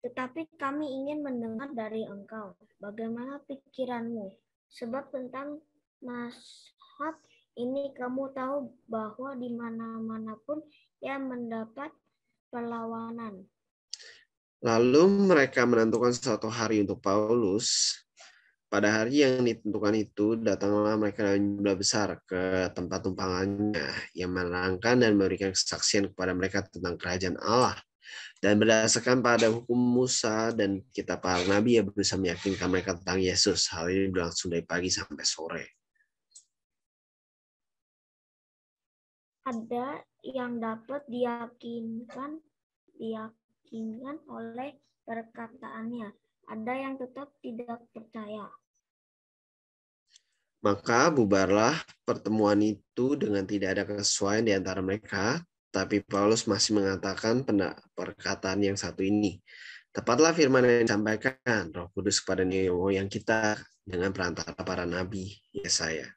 Tetapi kami ingin mendengar dari engkau, bagaimana pikiranmu. Sebab tentang mazhab ini kamu tahu bahwa di mana-mana pun ia mendapat perlawanan. Lalu mereka menentukan suatu hari untuk Paulus. Pada hari yang ditentukan itu, datanglah mereka dengan jumlah besar ke tempat tumpangannya, yang menerangkan dan memberikan kesaksian kepada mereka tentang kerajaan Allah. Dan berdasarkan pada hukum Musa dan kitab para nabi, ia berusaha meyakinkan mereka tentang Yesus. Hal ini berlangsung dari pagi sampai sore. Ada yang dapat diyakinkan oleh perkataannya. Ada yang tetap tidak percaya. Maka bubarlah pertemuan itu dengan tidak ada kesesuaian di antara mereka, tapi Paulus masih mengatakan perkataan yang satu ini. Tepatlah firman yang disampaikan Roh Kudus kepada nenek moyang kita dengan perantara para nabi Yesaya.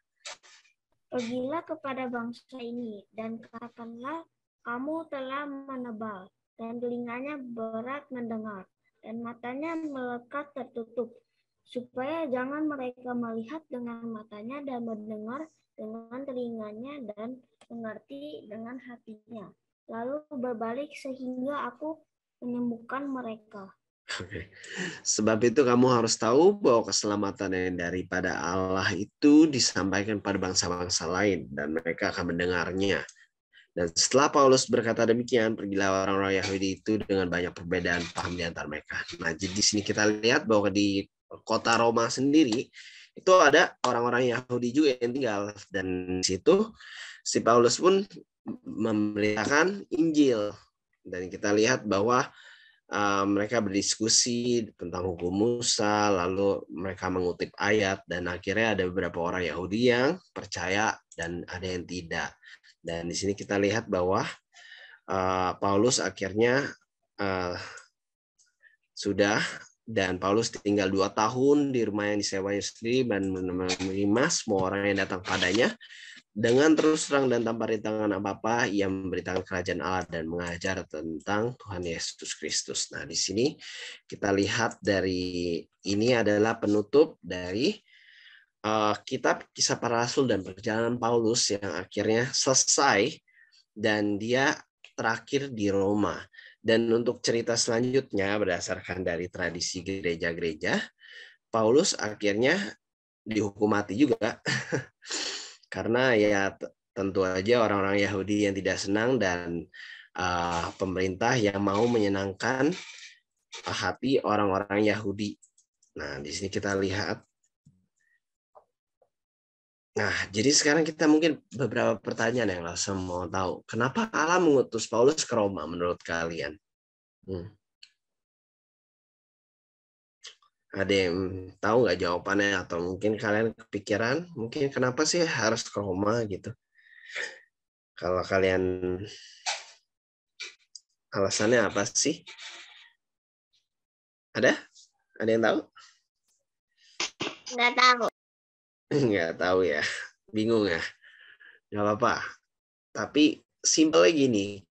Pergilah kepada bangsa ini dan katakanlah, kamu telah menebal, dan telinganya berat mendengar, dan matanya melekat tertutup, supaya jangan mereka melihat dengan matanya dan mendengar dengan telinganya dan mengerti dengan hatinya, lalu berbalik sehingga aku menyembuhkan mereka. Oke. Sebab itu kamu harus tahu bahwa keselamatan yang daripada Allah itu disampaikan pada bangsa-bangsa lain, dan mereka akan mendengarnya. Dan setelah Paulus berkata demikian, pergilah orang-orang Yahudi itu dengan banyak perbedaan paham di antara mereka. Nah, jadi di sini kita lihat bahwa di kota Roma sendiri itu ada orang-orang Yahudi juga yang tinggal, dan di situ si Paulus pun memberitakan Injil. Dan kita lihat bahwa mereka berdiskusi tentang hukum Musa, lalu mereka mengutip ayat, dan akhirnya ada beberapa orang Yahudi yang percaya dan ada yang tidak. Dan di sini kita lihat bahwa Paulus akhirnya sudah, dan Paulus tinggal 2 tahun di rumah yang disewanya sendiri dan menerima semua orang yang datang padanya. Dengan terus terang dan tanpa rintangan apa-apa, ia memberitakan kerajaan Allah dan mengajar tentang Tuhan Yesus Kristus. Nah, di sini kita lihat dari ini adalah penutup dari kitab Kisah Para Rasul dan Perjalanan Paulus yang akhirnya selesai, dan dia terakhir di Roma. Dan untuk cerita selanjutnya berdasarkan dari tradisi gereja-gereja, Paulus akhirnya dihukum mati juga. Karena ya tentu aja orang-orang Yahudi yang tidak senang, dan pemerintah yang mau menyenangkan hati orang-orang Yahudi. Nah, di sini kita lihat. Nah, jadi sekarang kita mungkin beberapa pertanyaan yang langsung mau tahu. Kenapa Allah mengutus Paulus ke Roma menurut kalian? Ada yang tahu nggak jawabannya, atau mungkin kalian kepikiran mungkin kenapa sih harus ke Roma gitu? Kalau kalian alasannya apa sih? Ada yang tahu? Nggak tahu. Nggak tahu ya, bingung ya. Nggak apa-apa. Tapi simpelnya gini,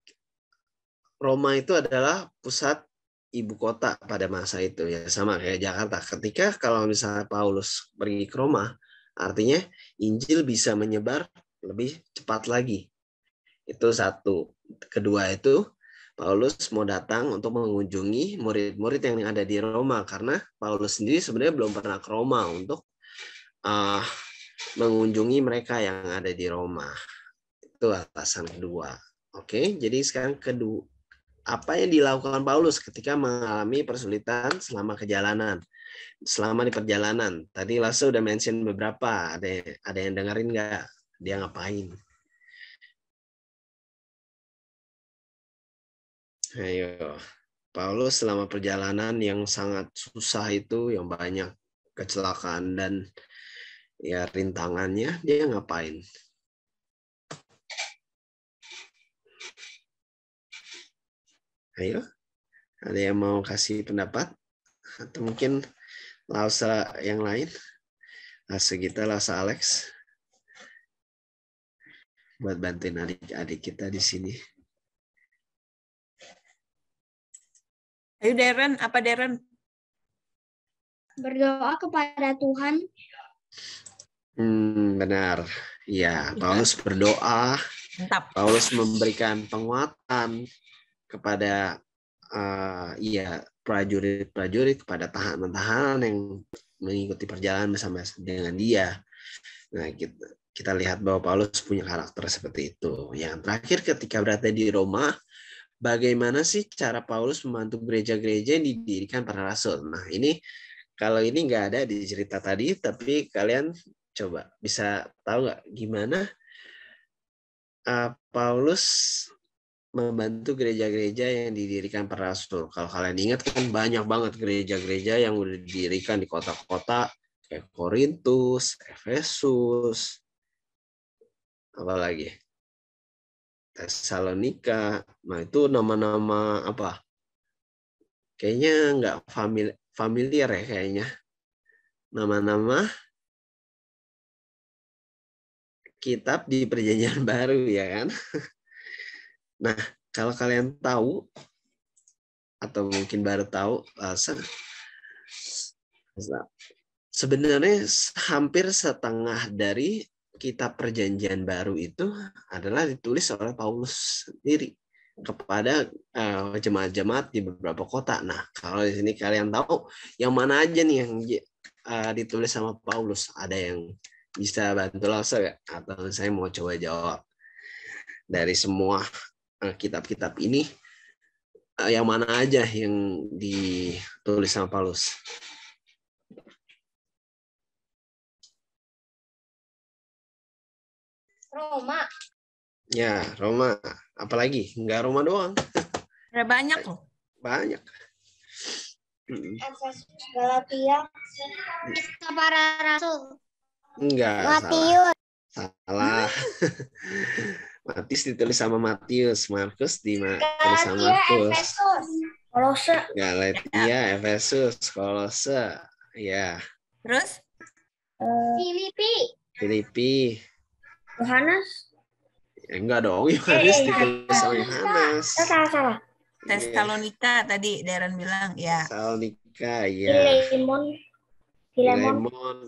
Roma itu adalah pusat ibu kota pada masa itu, ya sama kayak Jakarta. Ketika kalau misalnya Paulus pergi ke Roma, artinya Injil bisa menyebar lebih cepat lagi. Itu satu. Kedua itu Paulus mau datang untuk mengunjungi murid-murid yang ada di Roma, karena Paulus sendiri sebenarnya belum pernah ke Roma untuk mengunjungi mereka yang ada di Roma. Itu alasan kedua. Oke, jadi sekarang kedua, apa yang dilakukan Paulus ketika mengalami kesulitan selama di perjalanan? Tadi Lasse udah mention beberapa. Ada yang dengerin nggak? Dia ngapain? Ayo, Paulus selama perjalanan yang sangat susah itu, yang banyak kecelakaan dan ya rintangannya, dia ngapain? Ayo, ada yang mau kasih pendapat? Atau mungkin Lausa yang lain? Lausa kita, Lausa Alex. Buat bantuin adik-adik kita di sini. Ayo Darren, apa Darren? Berdoa kepada Tuhan. Benar. Ya, Paulus berdoa. Mantap. Paulus memberikan penguatan kepada prajurit-prajurit, kepada tahanan-tahanan yang mengikuti perjalanan bersama dengan dia. Nah, kita lihat bahwa Paulus punya karakter seperti itu. Yang terakhir, ketika berada di Roma, bagaimana sih cara Paulus membantu gereja-gereja yang didirikan para rasul? Nah, kalau ini nggak ada di cerita tadi, tapi kalian coba bisa tahu nggak gimana Paulus membantu gereja-gereja yang didirikan para rasul. Kalau kalian ingat kan banyak banget gereja-gereja yang udah didirikan di kota-kota kayak Korintus, Efesus, apalagi Tesalonika. Nah, itu nama-nama apa? Kayaknya nggak familiar ya kayaknya. Nama-nama kitab di Perjanjian Baru ya kan? Nah, kalau kalian tahu atau mungkin baru tahu, sebenarnya hampir setengah dari kitab Perjanjian Baru itu adalah ditulis oleh Paulus sendiri kepada jemaat-jemaat di beberapa kota. Nah, kalau di sini kalian tahu yang mana aja nih yang ditulis sama Paulus, ada yang bisa bantu Lausa nggak? Atau saya mau coba jawab dari semua kitab-kitab ini, yang mana aja yang ditulis sama Paulus? Roma. Ya, Roma. Apalagi? Enggak Roma doang. Ada banyak loh. Banyak. Efesus, Galatia. Kisah para rasul. Enggak, Matius. salah. Matius ditulis sama Matius, Markus ditulis sama Markus. Kolose. Galatia, Efesus, Kolose. Ya. Terus? Filipi. Yohanes. Enggak dong, Yohanes ditulis sama Yohanes. Salah. Tesalonika tadi Darren bilang ya. Tesalonika, ya. Filemon.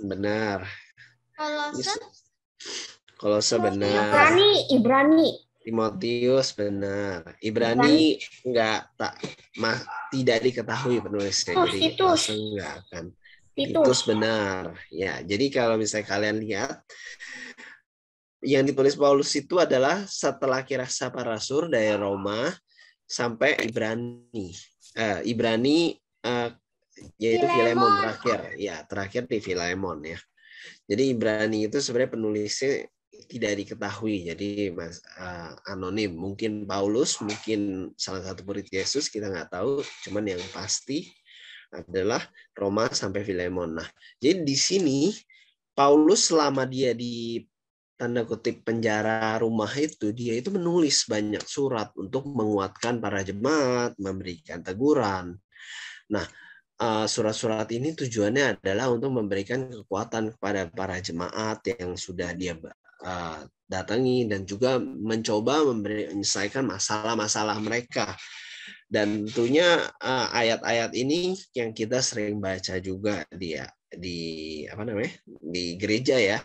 Benar. Kolose benar. Ibrani. Timotius benar. Ibrani tidak diketahui penulisnya. Titus. Enggak akan. Titus benar. Ya, jadi kalau misalnya kalian lihat yang ditulis Paulus itu adalah setelah Kisah para Rasul dari Roma sampai Ibrani. Yaitu Filemon terakhir. Ya, terakhir di Filemon ya. Jadi Ibrani itu sebenarnya penulisnya tidak diketahui, jadi anonim. Mungkin Paulus, mungkin salah satu murid Yesus, kita nggak tahu. Cuman yang pasti adalah Roma sampai Filemon. Nah, jadi di sini Paulus selama dia di tanda kutip penjara rumah itu, dia itu menulis banyak surat untuk menguatkan para jemaat, memberikan teguran. Nah, surat-surat ini tujuannya adalah untuk memberikan kekuatan kepada para jemaat yang sudah dia datangi dan juga mencoba menyelesaikan masalah-masalah mereka. Dan tentunya ayat-ayat ini yang kita sering baca juga di gereja ya.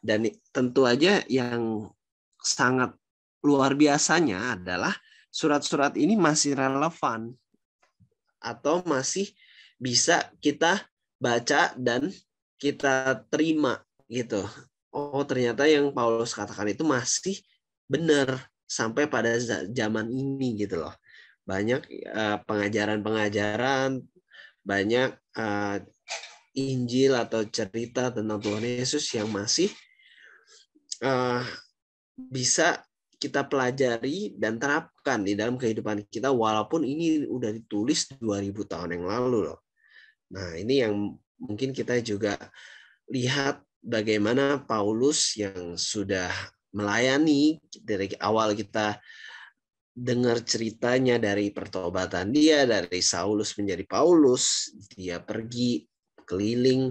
Dan tentu aja yang sangat luar biasanya adalah surat-surat ini masih relevan atau masih bisa kita baca dan kita terima gitu. Oh, ternyata yang Paulus katakan itu masih benar sampai pada zaman ini gitu loh. Banyak pengajaran-pengajaran, banyak Injil atau cerita tentang Tuhan Yesus yang masih bisa kita pelajari dan terapkan di dalam kehidupan kita walaupun ini udah ditulis 2000 tahun yang lalu loh. Nah, ini yang mungkin kita juga lihat bagaimana Paulus yang sudah melayani dari awal, kita dengar ceritanya dari pertobatan dia, dari Saulus menjadi Paulus, dia pergi keliling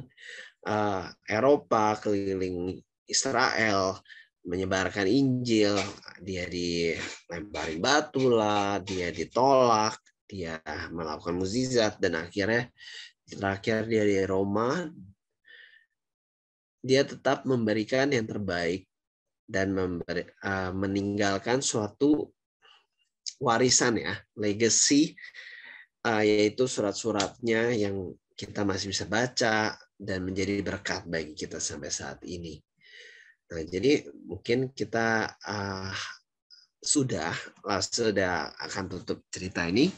Eropa, keliling Israel, menyebarkan Injil, dia dilemparin batu lah, dia ditolak, dia melakukan mukjizat, dan akhirnya terakhir dia di Roma. Dia tetap memberikan yang terbaik dan meninggalkan suatu warisan ya, legacy, yaitu surat-suratnya yang kita masih bisa baca dan menjadi berkat bagi kita sampai saat ini. Nah, jadi mungkin kita sudah akan tutup cerita ini.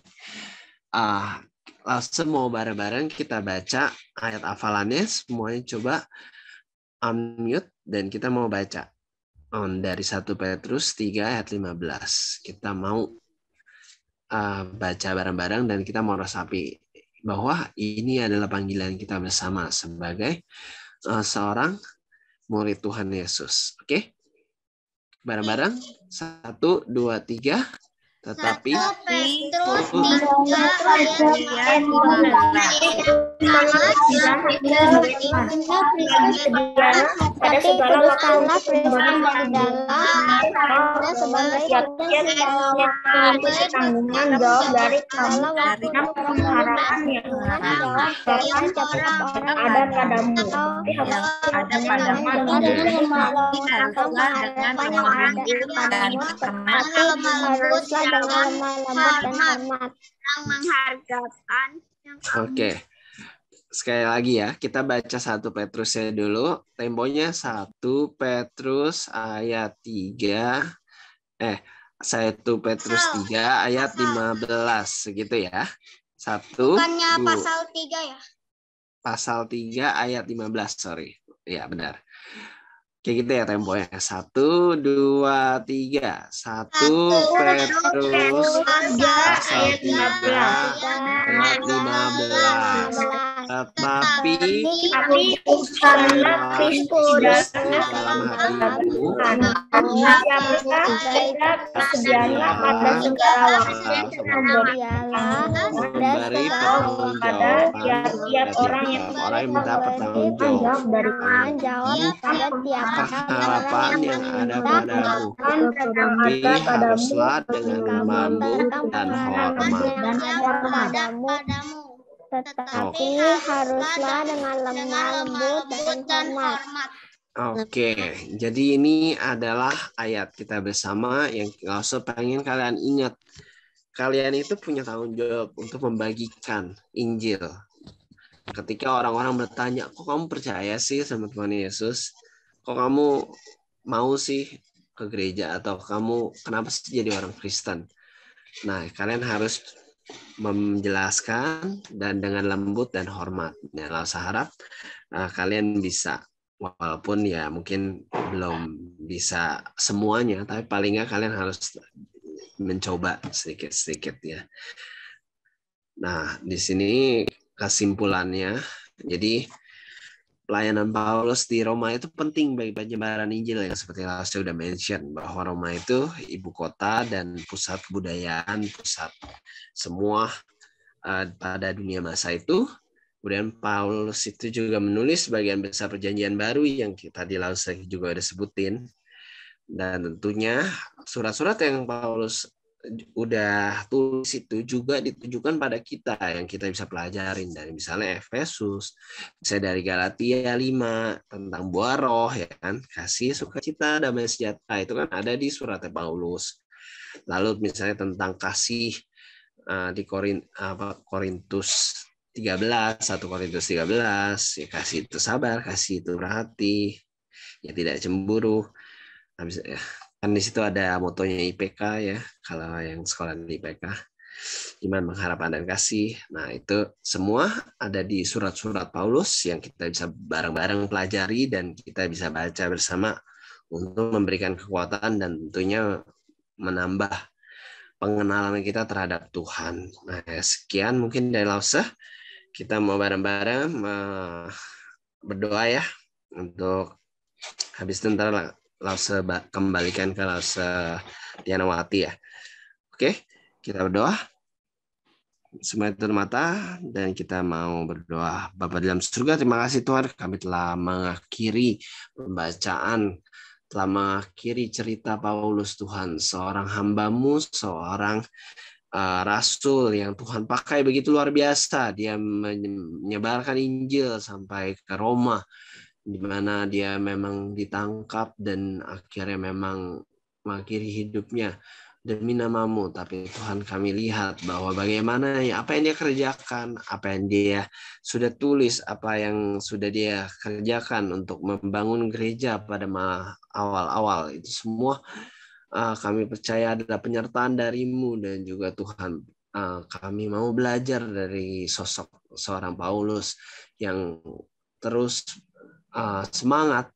Langsung mau bareng-bareng kita baca ayat hafalannya, semuanya coba unmute dan kita mau baca dari 1 Petrus 3 ayat 15. Kita mau baca bareng-bareng dan kita mau resapi bahwa ini adalah panggilan kita bersama sebagai seorang murid Tuhan Yesus. Oke? Bareng-bareng. 1, 2, 3. Tetapi Petrus 3 ayat 15. Tapi teruskanlah firman dari dalam sebagai tanggungan jawab dari kamu karena pengharapan yang ada padamu. Ada padamu dengan kelemahan dan hikmat. Haruslah dengan lemah lembut dan hormat, yang menghargakan. Oke. Sekali lagi ya, kita baca 1 Petrusnya dulu. Temponya 1 Petrus ayat 3. 1 Petrus 3 ayat 15 segitu ya. 1 Bukannya pasal 3 ya? Pasal 3 ayat 15, sorry. Ya, benar. Kayak gitu ya temponya. 1, 2, 3. 1 Petrus pasal 3 ayat 15. Tetapi usahalah Kristus di dalam hatimu, sedialah pada segala waktu memberi pertanggungjawaban tiap orang yang minta pertanggungjawab dari pada tiap harapan yang ada padamu, tapi haruslah dengan lemah lembut dan hormat. Tetapi haruslah dengan lemah lembut dan hormat. Oke, jadi ini adalah ayat kita bersama yang langsung pengen kalian ingat. Kalian itu punya tanggung jawab untuk membagikan Injil. Ketika orang-orang bertanya, kok kamu percaya sih sama Tuhan Yesus? Kok kamu mau sih ke gereja? Atau kamu kenapa sih jadi orang Kristen? Nah, kalian harus menjelaskan dan dengan lembut dan hormat. Nah, saya harap kalian bisa, walaupun ya mungkin belum bisa semuanya, tapi paling nggak kalian harus mencoba sedikit-sedikit ya. Nah, di sini kesimpulannya, jadi pelayanan Paulus di Roma itu penting bagi penyebaran Injil yang seperti yang saya sudah mention, bahwa Roma itu ibu kota dan pusat kebudayaan, pusat semua pada dunia masa itu. Kemudian Paulus itu juga menulis bagian besar perjanjian baru yang tadi saya juga ada sebutin. Dan tentunya surat-surat yang Paulus udah tulis itu juga ditujukan pada kita yang kita bisa pelajarin dari misalnya Efesus, misalnya dari Galatia 5 tentang buah roh ya kan, kasih, sukacita, damai sejahtera, itu kan ada di suratnya Paulus. Lalu misalnya tentang kasih di Korintus 1 Korintus 13, ya kasih itu sabar, kasih itu berhati, ya tidak cemburu. Habis ya, kan di situ ada motonya IPK ya, kalau yang sekolah di IPK, iman, pengharapan, dan kasih. Nah, itu semua ada di surat-surat Paulus yang kita bisa bareng-bareng pelajari dan kita bisa baca bersama untuk memberikan kekuatan dan tentunya menambah pengenalan kita terhadap Tuhan. Nah, sekian mungkin dari Lause. Kita mau bareng-bareng berdoa ya untuk habis itu ntar Lause kembalikan ke Lause Tianawati ya. Oke, kita berdoa. Semua tutup mata dan kita mau berdoa. Bapa dalam surga, terima kasih Tuhan, kami telah mengakhiri pembacaan, telah mengakhiri cerita Paulus Tuhan, seorang hamba-Mu, seorang rasul yang Tuhan pakai begitu luar biasa. Dia menyebarkan Injil sampai ke Roma, di mana dia memang ditangkap dan akhirnya memang mengakhiri hidupnya demi nama-Mu. Tapi Tuhan, kami lihat bahwa bagaimana ya apa yang dia kerjakan, apa yang dia sudah tulis, apa yang sudah dia kerjakan untuk membangun gereja pada awal-awal, itu semua kami percaya adalah penyertaan dari-Mu. Dan juga Tuhan, kami mau belajar dari sosok seorang Paulus yang terus semangat,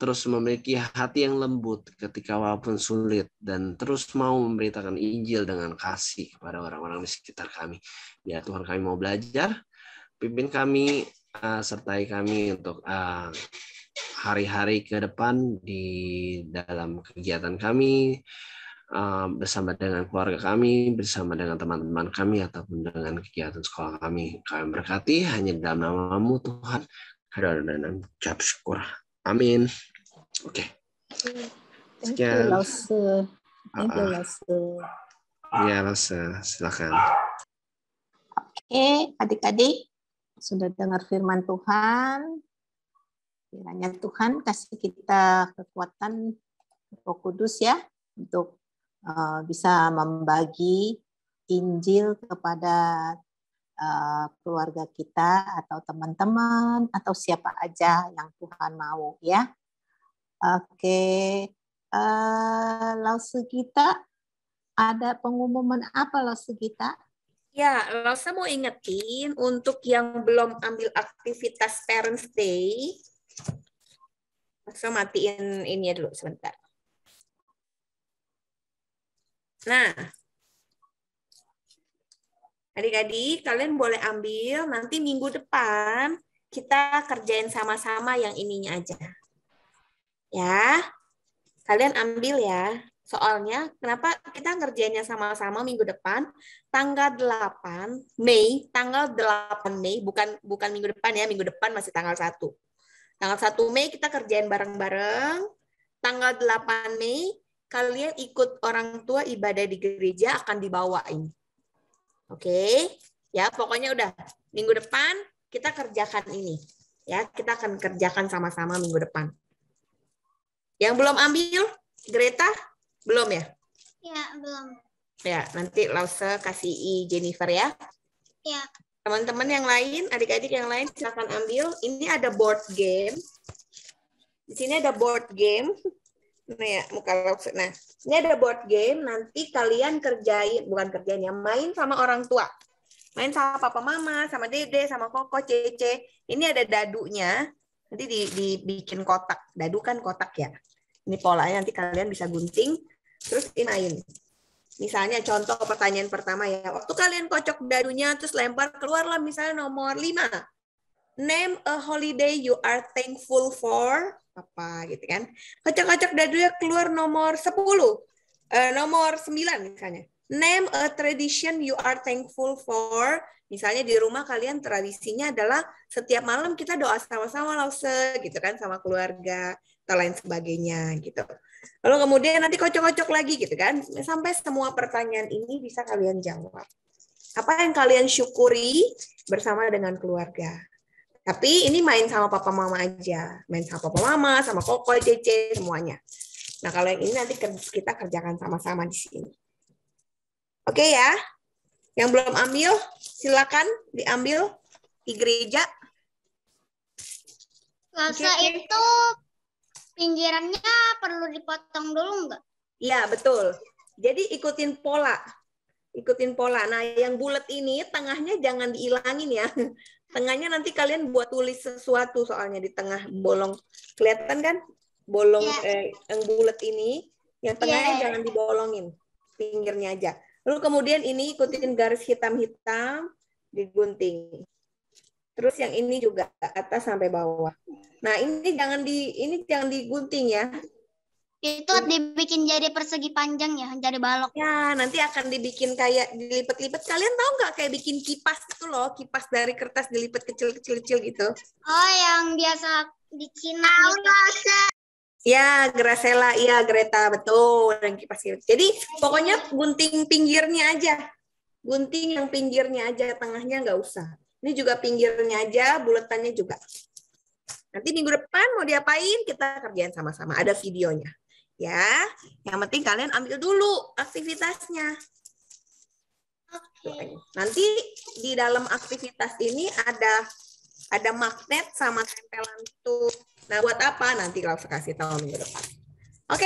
terus memiliki hati yang lembut ketika walaupun sulit, dan terus mau memberitakan Injil dengan kasih kepada orang-orang di sekitar kami. Ya Tuhan, kami mau belajar, pimpin kami, sertai kami untuk hari-hari ke depan di dalam kegiatan kami, bersama dengan keluarga kami, bersama dengan teman-teman kami, ataupun dengan kegiatan sekolah kami. Kami berkati hanya dalam nama-Mu Tuhan, dan ucap syukur. Amin. Oke. Thank you, Lause. Thank you, Lause. Ya, Lause, silakan. Oke, adik-adik, sudah dengar firman Tuhan. Kiranya Tuhan kasih kita kekuatan Roh Kudus ya, untuk bisa membagi Injil kepada keluarga kita atau teman-teman atau siapa aja yang Tuhan mau ya. Oke, Lause kita ada pengumuman apa Lause kita? Ya, Lause mau ingetin untuk yang belum ambil aktivitas Parents Day, Lause matiin ini dulu sebentar. Nah, adik-adik, kalian boleh ambil, nanti minggu depan kita kerjain sama-sama yang ininya aja. Ya, kalian ambil ya. Soalnya, kenapa kita ngerjainnya sama-sama minggu depan, tanggal 8 Mei, bukan minggu depan ya, minggu depan masih tanggal 1. Tanggal 1 Mei kita kerjain bareng-bareng, tanggal 8 Mei, kalian ikut orang tua ibadah di gereja akan dibawain. Oke, ya pokoknya udah minggu depan kita kerjakan ini. Ya, kita akan kerjakan sama-sama minggu depan. Yang belum ambil, Greta, belum ya? Ya, belum. Ya, nanti Lause kasih Jennifer ya. Ya. Teman-teman yang lain, adik-adik yang lain silakan ambil. Ini ada board game. Di sini ada board game. Nah ya, muka Lause. Nah, ini ada board game. Nanti kalian bukan kerjain ya, main sama orang tua. Main sama papa mama, sama dede, sama koko, cece. Ini ada dadunya. Nanti dibikin kotak. Dadu kan kotak ya. Ini polanya nanti kalian bisa gunting. Terus main. Misalnya contoh pertanyaan pertama ya. Waktu kalian kocok dadunya terus lempar, keluarlah misalnya nomor 5. Name a holiday you are thankful for. Apa gitu kan. Kocok-kocok dadunya keluar nomor 10. Nomor 9 misalnya. Name a tradition you are thankful for. Misalnya di rumah kalian tradisinya adalah setiap malam kita doa sama-sama Lause gitu kan, sama keluarga atau lain sebagainya gitu. Lalu kemudian nanti kocok-kocok lagi gitu kan, sampai semua pertanyaan ini bisa kalian jawab. Apa yang kalian syukuri bersama dengan keluarga. Tapi ini main sama papa mama aja, main sama papa mama, sama koko, cece, semuanya. Nah kalau yang ini nanti kita kerjakan sama-sama di sini. Oke ya, yang belum ambil silakan diambil. di gereja? Lause itu pinggirannya perlu dipotong dulu nggak? Iya, betul. Jadi ikutin pola. Ikutin pola. Nah, yang bulat ini tengahnya jangan dihilangin ya. Tengahnya nanti kalian buat tulis sesuatu soalnya di tengah bolong. Kelihatan kan? Bolong yang bulat ini, yang tengahnya jangan dibolongin. Pinggirnya aja. Lalu kemudian ini ikutin garis hitam-hitam, digunting. Terus yang ini juga atas sampai bawah. Nah, ini jangan digunting ya. Itu dibikin jadi persegi panjang ya, jadi balok. Ya, nanti akan dibikin kayak dilipat-lipat. Kalian tahu nggak kayak bikin kipas itu loh, kipas dari kertas dilipat kecil-kecil gitu. Oh, yang biasa di Cina gitu. Ya, Gracella, iya Greta, betul. Yang kipas gitu. Jadi pokoknya gunting pinggirnya aja. Gunting yang pinggirnya aja, tengahnya nggak usah. Ini juga pinggirnya aja, bulatannya juga. Nanti minggu depan mau diapain, kita kerjain sama-sama. Ada videonya. Ya, yang penting kalian ambil dulu aktivitasnya. Nanti di dalam aktivitas ini ada magnet sama tempelan tuh. Nah, buat apa? Nanti kalau saya kasih tahu minggu depan. Oke?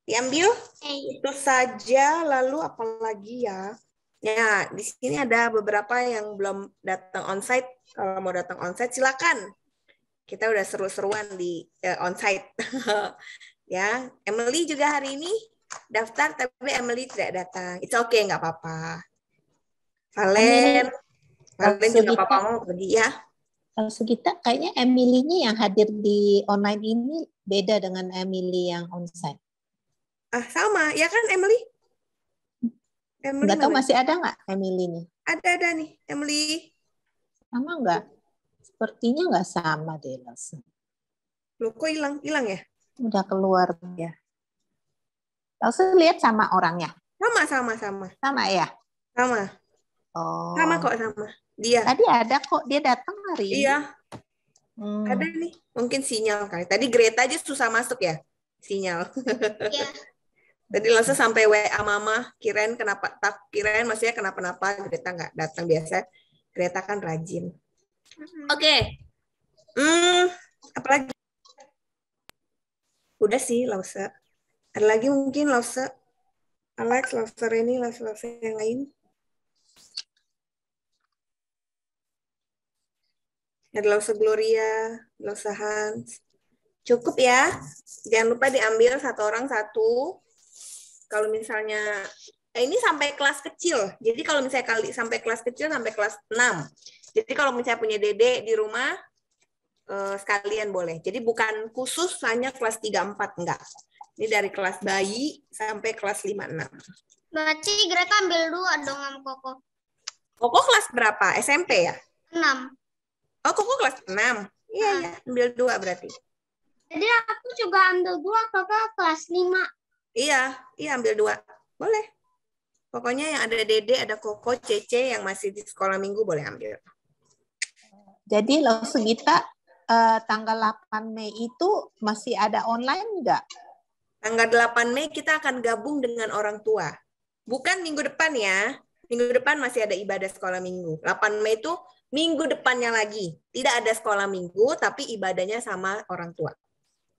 Diambil. Itu saja. Lalu apa lagi ya? Ya, di sini ada beberapa yang belum datang onsite. Kalau mau datang onsite, silakan. Kita udah seru-seruan di onsite. Ya, Emily juga hari ini daftar, tapi Emily tidak datang. It's okay, nggak apa-apa. Valen juga apa-apa mau pergi ya. Langsung kita kayaknya Emily-nya yang hadir di online ini beda dengan Emily yang onsite. Sama, ya kan Emily? Nggak tahu masih ada nggak Emily-nya? Ada nih, Emily. Sama nggak? Sepertinya nggak sama deh, langsung. Loh, kok hilang ya? Udah keluar ya. Langsung lihat sama orangnya. Sama. Sama ya? Sama. Oh. Sama kok sama. Dia. Tadi ada kok, dia datang hari ini. Iya. Ada nih, mungkin sinyal kali. Tadi Greta aja susah masuk ya, sinyal. Iya. Tadi langsung sampai WA mama, kirain maksudnya kenapa-napa, Greta nggak datang biasa. Greta kan rajin. Oke. Apalagi? Udah sih, Lause. Ada lagi mungkin Lause? Alex, Lause Reni, Lause yang lain? Ada Lause Gloria, Lause Hans. Cukup ya. Jangan lupa diambil satu orang satu. Kalau misalnya, ini sampai kelas kecil. Jadi kalau misalnya sampai kelas kecil, sampai kelas 6. Jadi kalau misalnya punya dedek di rumah, sekalian boleh. Jadi bukan khusus hanya kelas 3-4, enggak. Ini dari kelas bayi sampai kelas 5-6. Berarti Greta ambil 2 dong sama Koko. Koko kelas berapa? SMP ya? 6. Oh, Koko kelas 6. Iya, ambil 2 berarti. Jadi aku juga ambil 2, Kakak kelas 5. Iya, ambil 2. Boleh. Pokoknya yang ada Dede, ada Koko, Cece yang masih di sekolah minggu boleh ambil. Jadi langsung kita tanggal 8 Mei itu masih ada online nggak? Tanggal 8 Mei kita akan gabung dengan orang tua. Bukan minggu depan ya. Minggu depan masih ada ibadah sekolah minggu. 8 Mei itu minggu depannya lagi. Tidak ada sekolah minggu, tapi ibadahnya sama orang tua.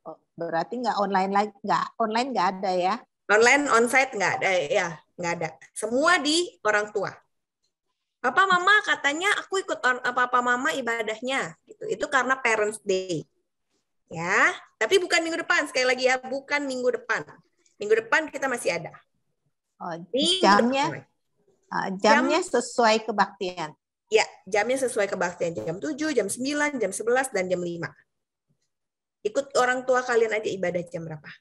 Oh, berarti nggak online lagi, online nggak ada ya? Online, onsite nggak ada ya, nggak ada. Semua di orang tua. Papa Mama katanya aku ikut Papa Mama ibadahnya gitu. Itu karena Parents Day. Ya, tapi bukan minggu depan, sekali lagi ya, bukan minggu depan. Minggu depan kita masih ada. Oh, jamnya sesuai kebaktian. Ya, jamnya sesuai kebaktian. Jam 7, jam 9, jam 11 dan jam 5. Ikut orang tua kalian aja ibadah jam berapa.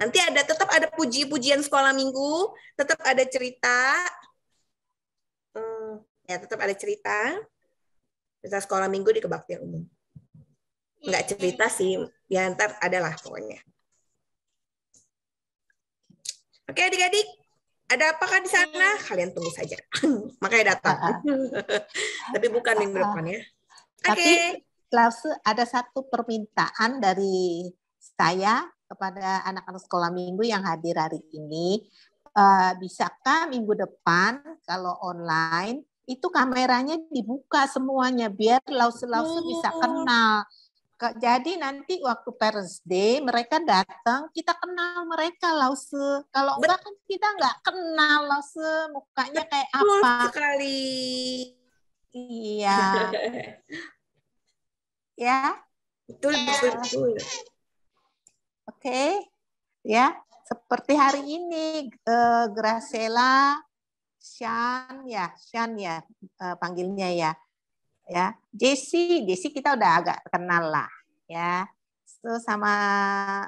Nanti tetap ada puji-pujian sekolah minggu, tetap ada cerita. Ya, tetap ada cerita sekolah minggu di kebaktian umum. Enggak cerita sih, ya ntar adalah pokoknya. Oke adik-adik, ada apakah di sana? Kalian tunggu saja. Makanya datang. Tapi bukan minggu depan ya. Tapi langsung ada satu permintaan dari saya kepada anak-anak sekolah minggu yang hadir hari ini. Bisakah minggu depan kalau online itu kameranya dibuka semuanya biar Lause-Lause bisa kenal. Jadi nanti waktu Parents Day mereka datang, kita kenal mereka Lause. Kalau enggak kan kita nggak kenal Lause, mukanya kayak Betul apa. sekali. Iya. Ya. Betul, betul. Oke. Ya, seperti hari ini Graciela, Shan ya panggilnya ya. Ya, Jesse kita udah agak kenal lah, ya. Terus sama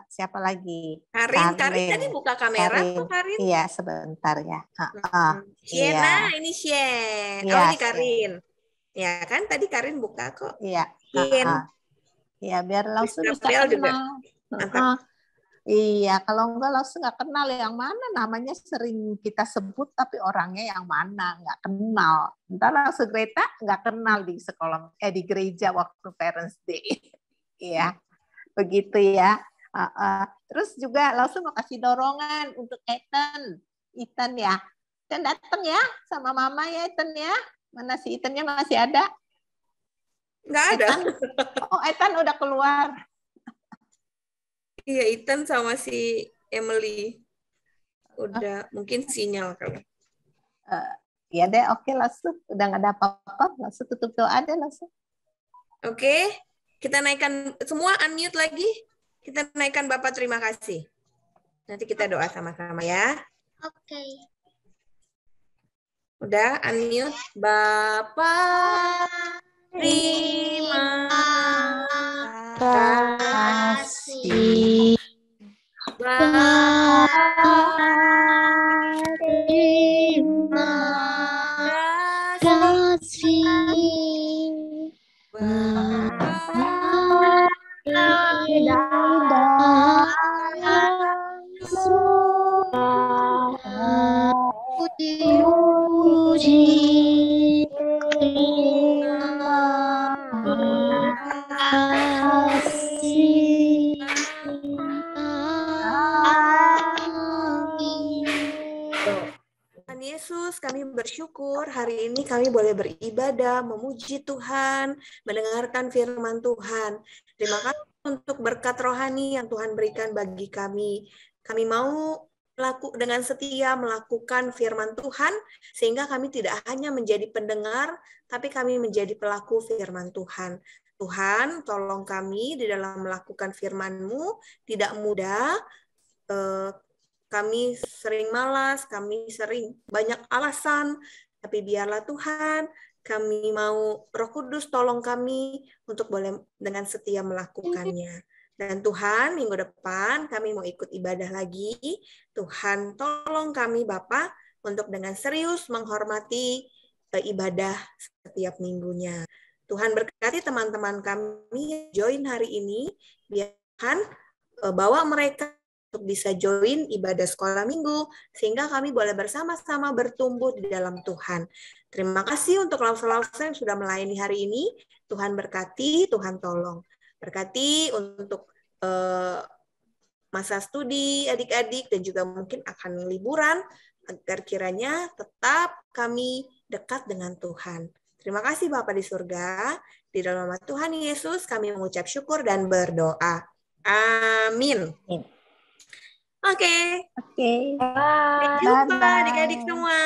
siapa lagi? Karin tadi buka kamera tuh Karin? Iya, sebentar ya. Siena, ini Sien. Ya, ini Karin. Ya kan tadi Karin buka kok. Iya. Iya, biar langsung bisa kenal. Iya, kalau enggak langsung nggak kenal yang mana namanya sering kita sebut tapi orangnya yang mana nggak kenal. Entar langsung Greta nggak kenal di sekolah di gereja waktu Parents Day. Iya, begitu ya. Terus juga langsung mau kasih dorongan untuk Ethan ya. Ethan datang ya sama mama ya Ethan ya. Mana si Ethan-nya masih ada? Nggak ada. Ethan udah keluar. Iya, Ethan sama si Emily. Udah, mungkin sinyal kali. Ya deh, oke langsung. Udah nggak ada apa-apa, langsung tutup doa deh langsung. Oke, kita naikkan, semua unmute lagi. Kita naikkan Bapak terima kasih. Nanti kita doa sama-sama ya. Oke. Udah, unmute. Bapak terima kasih. Terima kasih. Puji, Tuhan Yesus, kami bersyukur hari ini kami boleh beribadah, memuji Tuhan, mendengarkan firman Tuhan. Terima kasih untuk berkat rohani yang Tuhan berikan bagi kami. Kami mau dengan setia melakukan firman Tuhan, sehingga kami tidak hanya menjadi pendengar, tapi kami menjadi pelaku firman Tuhan. Tuhan, tolong kami di dalam melakukan firman-Mu, tidak mudah, kami sering malas, kami sering banyak alasan, tapi biarlah Tuhan, kami mau Roh Kudus tolong kami untuk boleh dengan setia melakukannya. Dan Tuhan, minggu depan kami mau ikut ibadah lagi. Tuhan, tolong kami Bapak untuk dengan serius menghormati ibadah setiap minggunya. Tuhan berkati teman-teman kami join hari ini, biar Tuhan bawa mereka untuk bisa join ibadah sekolah minggu, sehingga kami boleh bersama-sama bertumbuh di dalam Tuhan. Terima kasih untuk Lause-Lause yang sudah melayani hari ini. Tuhan berkati, Tuhan tolong. Berkati untuk masa studi adik-adik dan juga mungkin akan liburan, agar kiranya tetap kami dekat dengan Tuhan. Terima kasih Bapa di surga. Di dalam nama Tuhan Yesus kami mengucap syukur dan berdoa. Amin. Oke. Oke. Sampai jumpa adik-adik semua.